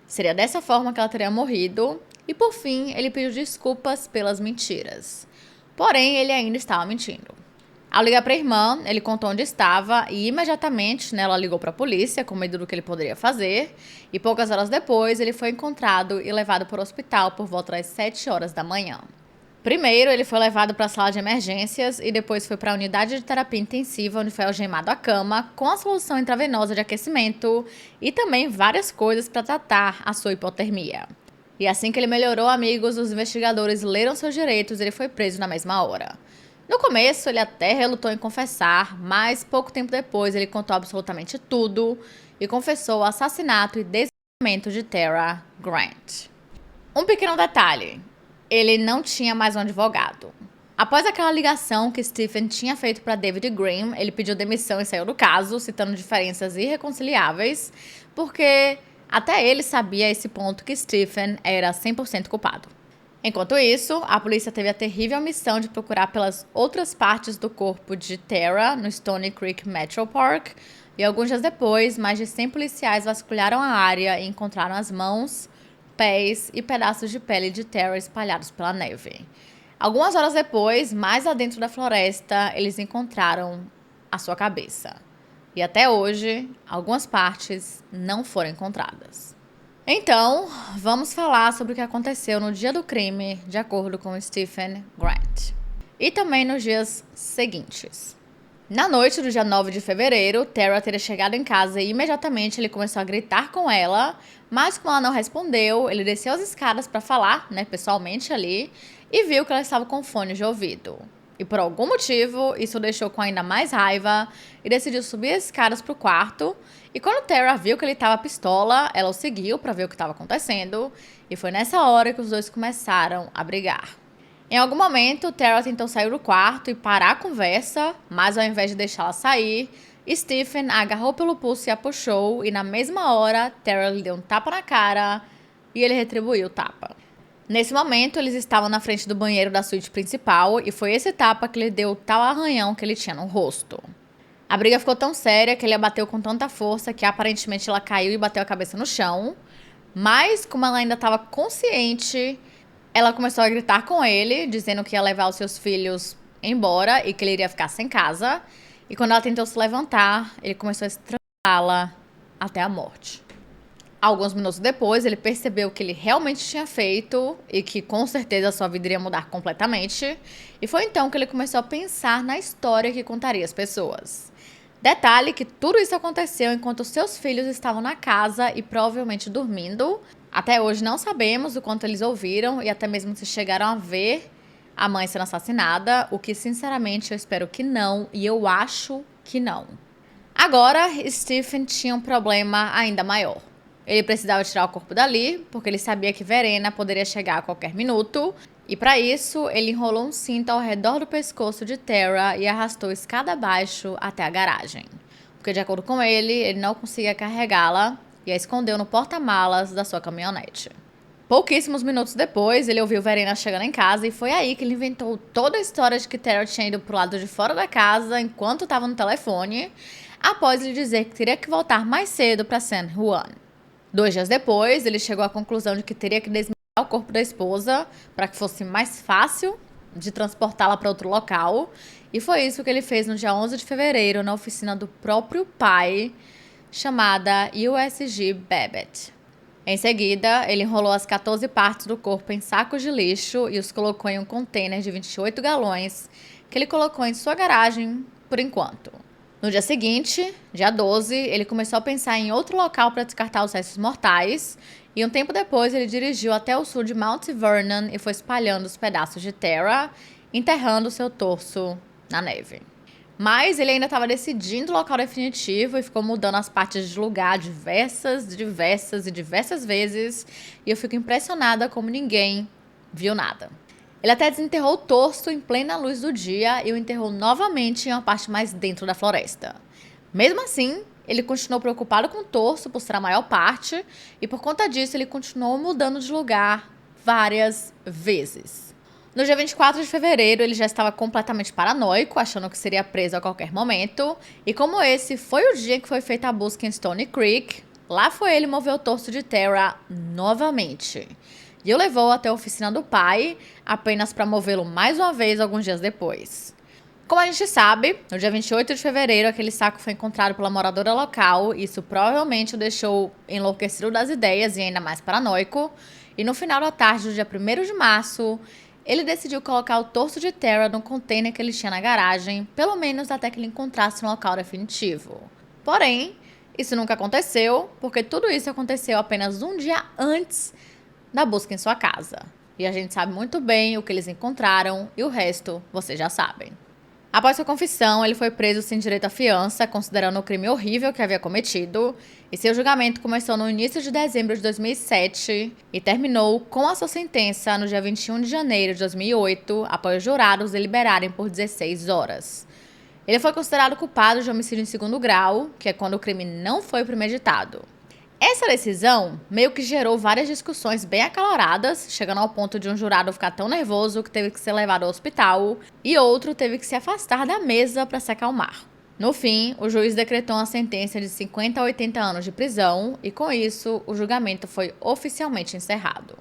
Seria dessa forma que ela teria morrido, e por fim, ele pediu desculpas pelas mentiras. Porém, ele ainda estava mentindo. Ao ligar para a irmã, ele contou onde estava e imediatamente ela ligou para a polícia com medo do que ele poderia fazer. E poucas horas depois, ele foi encontrado e levado para o hospital por volta das 7 horas da manhã. Primeiro, ele foi levado para a sala de emergências e depois foi para a unidade de terapia intensiva, onde foi algemado à cama com a solução intravenosa de aquecimento e também várias coisas para tratar a sua hipotermia. E assim que ele melhorou, amigos, os investigadores leram seus direitos e ele foi preso na mesma hora. No começo, ele até relutou em confessar, mas pouco tempo depois ele contou absolutamente tudo e confessou o assassinato e desmembramento de Tara Grant. Um pequeno detalhe: ele não tinha mais um advogado. Após aquela ligação que Stephen tinha feito para David Grimm, ele pediu demissão e saiu do caso, citando diferenças irreconciliáveis, porque até ele sabia a esse ponto que Stephen era 100% culpado. Enquanto isso, a polícia teve a terrível missão de procurar pelas outras partes do corpo de Tara no Stony Creek Metro Park, e alguns dias depois, mais de 100 policiais vasculharam a área e encontraram as mãos, pés e pedaços de pele de Tara espalhados pela neve. Algumas horas depois, mais adentro da floresta, eles encontraram a sua cabeça. E até hoje, algumas partes não foram encontradas. Então, vamos falar sobre o que aconteceu no dia do crime, de acordo com Stephen Grant. E também nos dias seguintes. Na noite do dia 9 de fevereiro, Tara teria chegado em casa e imediatamente ele começou a gritar com ela, mas como ela não respondeu, ele desceu as escadas para falar, pessoalmente ali, e viu que ela estava com fone de ouvido. E por algum motivo, isso o deixou com ainda mais raiva e decidiu subir as escadas para o quarto. E quando Tara viu que ele estava pistola, ela o seguiu para ver o que estava acontecendo. E foi nessa hora que os dois começaram a brigar. Em algum momento, Tara tentou sair do quarto e parar a conversa, mas ao invés de deixá-la sair, Stephen a agarrou pelo pulso e a puxou. E na mesma hora, Tara lhe deu um tapa na cara e ele retribuiu o tapa. Nesse momento, eles estavam na frente do banheiro da suíte principal e foi esse tapa que lhe deu o tal arranhão que ele tinha no rosto. A briga ficou tão séria que ele a bateu com tanta força que aparentemente ela caiu e bateu a cabeça no chão. Mas, como ela ainda estava consciente, ela começou a gritar com ele, dizendo que ia levar os seus filhos embora e que ele iria ficar sem casa. E quando ela tentou se levantar, ele começou a estrangulá-la até a morte. Alguns minutos depois, ele percebeu que ele realmente tinha feito e que com certeza a sua vida iria mudar completamente. E foi então que ele começou a pensar na história que contaria às pessoas. Detalhe que tudo isso aconteceu enquanto seus filhos estavam na casa e provavelmente dormindo. Até hoje não sabemos o quanto eles ouviram e até mesmo se chegaram a ver a mãe sendo assassinada, o que sinceramente eu espero que não e eu acho que não. Agora, Stephen tinha um problema ainda maior. Ele precisava tirar o corpo dali, porque ele sabia que Verena poderia chegar a qualquer minuto. E para isso, ele enrolou um cinto ao redor do pescoço de Tara e arrastou escada abaixo até a garagem. Porque, de acordo com ele não conseguia carregá-la e a escondeu no porta-malas da sua caminhonete. Pouquíssimos minutos depois, ele ouviu Verena chegando em casa e foi aí que ele inventou toda a história de que Tara tinha ido pro lado de fora da casa enquanto estava no telefone, após ele dizer que teria que voltar mais cedo para San Juan. 2 dias depois, ele chegou à conclusão de que teria que desmembrar o corpo da esposa para que fosse mais fácil de transportá-la para outro local. E foi isso que ele fez no dia 11 de fevereiro na oficina do próprio pai, chamada USG Babbitt. Em seguida, ele enrolou as 14 partes do corpo em sacos de lixo e os colocou em um container de 28 galões que ele colocou em sua garagem por enquanto. No dia seguinte, dia 12, ele começou a pensar em outro local para descartar os restos mortais e um tempo depois ele dirigiu até o sul de Mount Vernon e foi espalhando os pedaços de Tara, enterrando seu torso na neve. Mas ele ainda estava decidindo o local definitivo e ficou mudando as partes de lugar diversas vezes e eu fico impressionada como ninguém viu nada. Ele até desenterrou o torso em plena luz do dia e o enterrou novamente em uma parte mais dentro da floresta. Mesmo assim, ele continuou preocupado com o torso por ser a maior parte e por conta disso ele continuou mudando de lugar várias vezes. No dia 24 de fevereiro, ele já estava completamente paranoico, achando que seria preso a qualquer momento. E como esse foi o dia que foi feita a busca em Stony Creek, lá foi ele mover o torso de Tara novamente. E o levou até a oficina do pai, apenas para movê-lo mais uma vez alguns dias depois. Como a gente sabe, no dia 28 de fevereiro, aquele saco foi encontrado pela moradora local, e isso provavelmente o deixou enlouquecido das ideias e ainda mais paranoico. E no final da tarde do dia 1º de março, ele decidiu colocar o torso de Tara no container que ele tinha na garagem, pelo menos até que ele encontrasse um local definitivo. Porém, isso nunca aconteceu, porque tudo isso aconteceu apenas um dia antes da busca em sua casa. E a gente sabe muito bem o que eles encontraram e o resto vocês já sabem. Após sua confissão, ele foi preso sem direito à fiança, considerando o crime horrível que havia cometido, e seu julgamento começou no início de dezembro de 2007 e terminou com a sua sentença no dia 21 de janeiro de 2008, após os jurados deliberarem por 16 horas. Ele foi considerado culpado de homicídio em segundo grau, que é quando o crime não foi premeditado. Essa decisão meio que gerou várias discussões bem acaloradas, chegando ao ponto de um jurado ficar tão nervoso que teve que ser levado ao hospital e outro teve que se afastar da mesa para se acalmar. No fim, o juiz decretou uma sentença de 50 a 80 anos de prisão e, com isso, o julgamento foi oficialmente encerrado.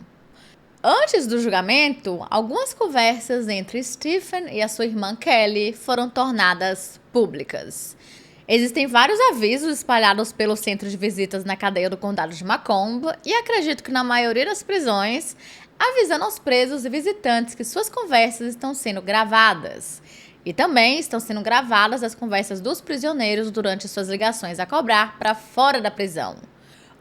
Antes do julgamento, algumas conversas entre Stephen e a sua irmã Kelly foram tornadas públicas. Existem vários avisos espalhados pelo centro de visitas na cadeia do condado de Macomb e acredito que na maioria das prisões, avisando aos presos e visitantes que suas conversas estão sendo gravadas. E também estão sendo gravadas as conversas dos prisioneiros durante suas ligações a cobrar para fora da prisão.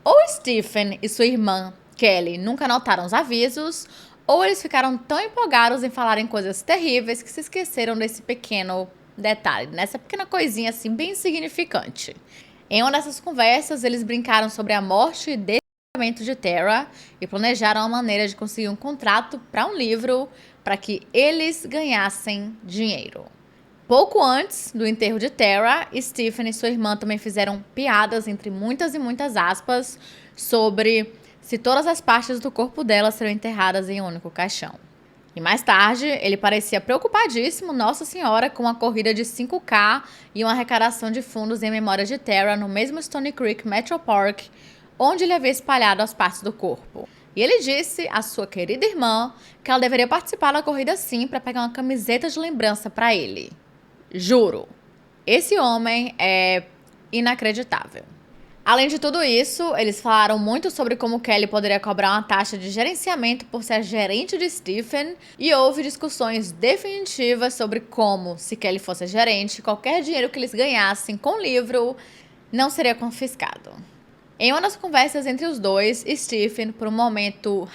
Ou Stephen e sua irmã Kelly nunca notaram os avisos, ou eles ficaram tão empolgados em falarem coisas terríveis que se esqueceram desse pequeno detalhe, nessa pequena coisinha assim bem insignificante. Em uma dessas conversas, eles brincaram sobre a morte e desfazimento de Tara e planejaram uma maneira de conseguir um contrato para um livro para que eles ganhassem dinheiro. Pouco antes do enterro de Tara, Stephen e sua irmã também fizeram piadas, entre muitas e muitas aspas, sobre se todas as partes do corpo dela seriam enterradas em um único caixão. E mais tarde, ele parecia preocupadíssimo, Nossa Senhora, com a corrida de 5K e uma arrecadação de fundos em memória de Tara no mesmo Stony Creek Metro Park, onde ele havia espalhado as partes do corpo. E ele disse à sua querida irmã que ela deveria participar da corrida sim para pegar uma camiseta de lembrança para ele. Juro, esse homem é inacreditável. Além de tudo isso, eles falaram muito sobre como Kelly poderia cobrar uma taxa de gerenciamento por ser gerente de Stephen e houve discussões definitivas sobre como, se Kelly fosse gerente, qualquer dinheiro que eles ganhassem com o livro não seria confiscado. Em uma das conversas entre os dois, Stephen, por um momento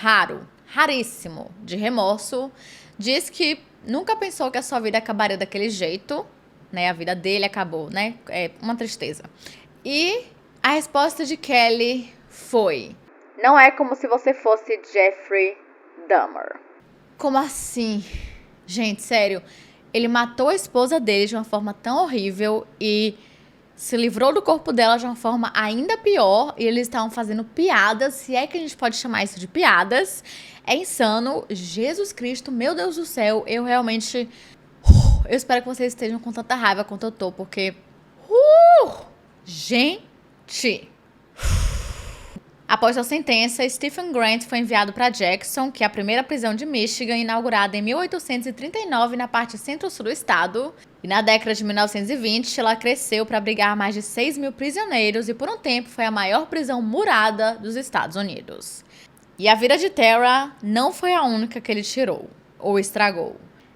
raríssimo de remorso, diz que nunca pensou que a sua vida acabaria daquele jeito, né? A vida dele acabou, né? É uma tristeza. E a resposta de Kelly foi: não é como se você fosse Jeffrey Dahmer. Como assim? Gente, sério, ele matou a esposa dele de uma forma tão horrível e se livrou do corpo dela de uma forma ainda pior e eles estavam fazendo piadas, se é que a gente pode chamar isso de piadas. É insano. Jesus Cristo, meu Deus do céu, eu realmente... Eu espero que vocês estejam com tanta raiva quanto eu tô, porque... Gente... Após sua sentença, Stephen Grant foi enviado para Jackson, que é a primeira prisão de Michigan, inaugurada em 1839 na parte centro-sul do estado. E na década de 1920, ela cresceu para abrigar mais de 6 mil prisioneiros e por um tempo foi a maior prisão murada dos Estados Unidos. E a vida de Tara não foi a única que ele tirou, ou estragou.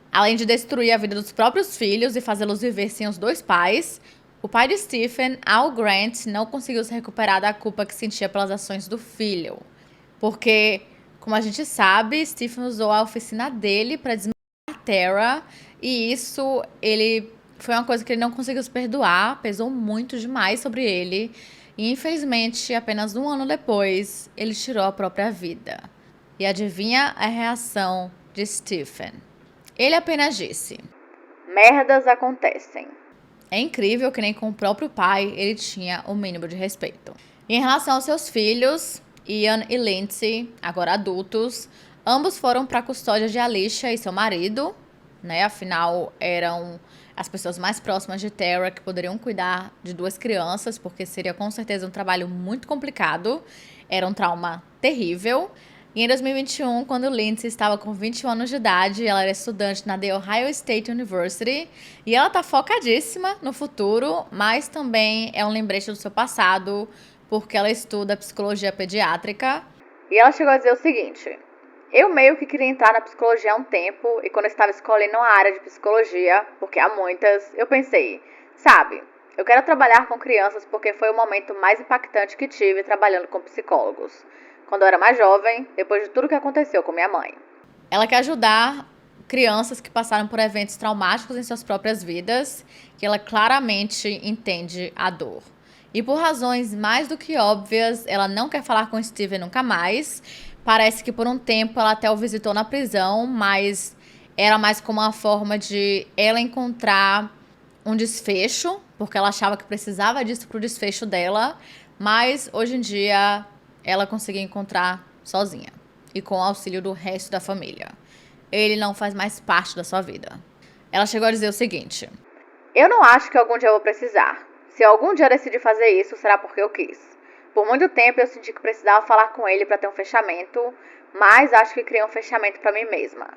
Além de destruir a vida dos próprios filhos e fazê-los viver sem os dois pais, o pai de Stephen, Al Grant, não conseguiu se recuperar da culpa que sentia pelas ações do filho. Porque, como a gente sabe, Stephen usou a oficina dele para desmatar Tara e isso foi uma coisa que ele não conseguiu se perdoar, pesou muito demais sobre ele. E, infelizmente, apenas um ano depois, ele tirou a própria vida. E adivinha a reação de Stephen? Ele apenas disse: merdas acontecem. É incrível que nem com o próprio pai ele tinha o mínimo de respeito. E em relação aos seus filhos, Ian e Lindsay, agora adultos, ambos foram para a custódia de Alicia e seu marido, né? Afinal, eram as pessoas mais próximas de Tara que poderiam cuidar de duas crianças, porque seria com certeza um trabalho muito complicado. Era um trauma terrível. E em 2021, quando Lindsay estava com 21 anos de idade, ela era estudante na The Ohio State University e ela tá focadíssima no futuro, mas também é um lembrete do seu passado, porque ela estuda psicologia pediátrica. E ela chegou a dizer o seguinte: eu meio que queria entrar na psicologia há um tempo e quando eu estava escolhendo uma área de psicologia, porque há muitas, eu pensei, sabe, eu quero trabalhar com crianças porque foi o momento mais impactante que tive trabalhando com psicólogos. Quando eu era mais jovem, depois de tudo que aconteceu com minha mãe. Ela quer ajudar crianças que passaram por eventos traumáticos em suas próprias vidas, que ela claramente entende a dor. E por razões mais do que óbvias, ela não quer falar com Steven nunca mais. Parece que por um tempo ela até o visitou na prisão, mas era mais como uma forma de ela encontrar um desfecho, porque ela achava que precisava disso pro desfecho dela, mas hoje em dia ela conseguiu encontrar sozinha e com o auxílio do resto da família. Ele não faz mais parte da sua vida. Ela chegou a dizer o seguinte: eu não acho que algum dia eu vou precisar. Se algum dia eu decidir fazer isso, será porque eu quis. Por muito tempo eu senti que precisava falar com ele para ter um fechamento, mas acho que criei um fechamento para mim mesma.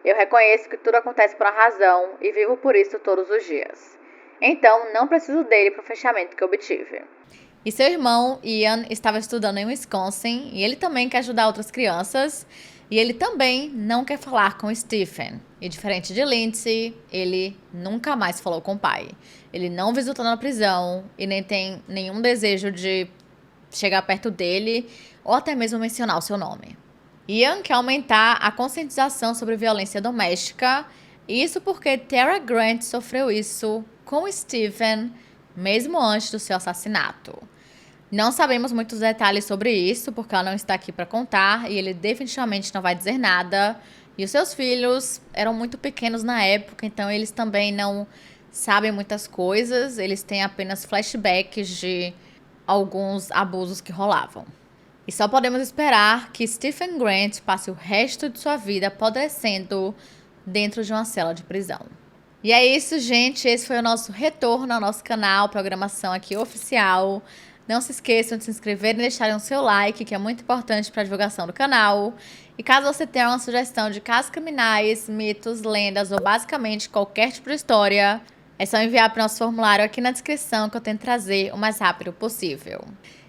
Eu reconheço que tudo acontece por uma razão e vivo por isso todos os dias. Então, não preciso dele para o fechamento que obtive. E seu irmão, Ian, estava estudando em Wisconsin e ele também quer ajudar outras crianças. E ele também não quer falar com Stephen. E diferente de Lindsay, ele nunca mais falou com o pai. Ele não visitou na prisão e nem tem nenhum desejo de chegar perto dele ou até mesmo mencionar o seu nome. Ian quer aumentar a conscientização sobre violência doméstica. Isso porque Tara Grant sofreu isso com Stephen mesmo antes do seu assassinato. Não sabemos muitos detalhes sobre isso, porque ela não está aqui para contar e ele definitivamente não vai dizer nada. E os seus filhos eram muito pequenos na época, então eles também não sabem muitas coisas. Eles têm apenas flashbacks de alguns abusos que rolavam. E só podemos esperar que Stephen Grant passe o resto de sua vida apodrecendo dentro de uma cela de prisão. E é isso, gente. Esse foi o nosso retorno ao nosso canal, programação aqui oficial. Não se esqueçam de se inscrever e deixarem o seu like, que é muito importante para a divulgação do canal. E caso você tenha uma sugestão de casos criminais, mitos, lendas ou basicamente qualquer tipo de história, é só enviar para o nosso formulário aqui na descrição que eu tento trazer o mais rápido possível.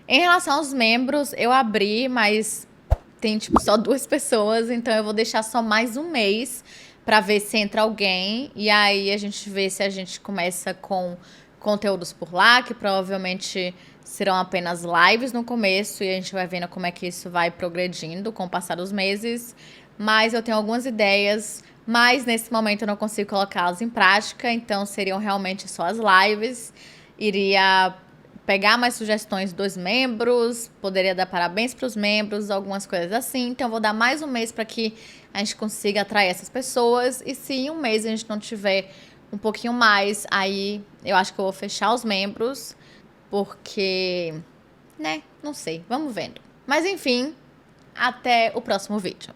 Em relação aos membros, eu abri, mas tem só 2 pessoas, então eu vou deixar só mais um mês para ver se entra alguém. E aí a gente vê se a gente começa com conteúdos por lá, que provavelmente serão apenas lives no começo e a gente vai vendo como é que isso vai progredindo com o passar dos meses. Mas eu tenho algumas ideias, mas nesse momento eu não consigo colocá-las em prática, então seriam realmente só as lives. Iria pegar mais sugestões dos membros, poderia dar parabéns para os membros, algumas coisas assim. Então eu vou dar mais um mês para que a gente consiga atrair essas pessoas. E se em um mês a gente não tiver um pouquinho mais, aí eu acho que eu vou fechar os membros, porque, né, não sei, vamos vendo. Mas enfim, até o próximo vídeo.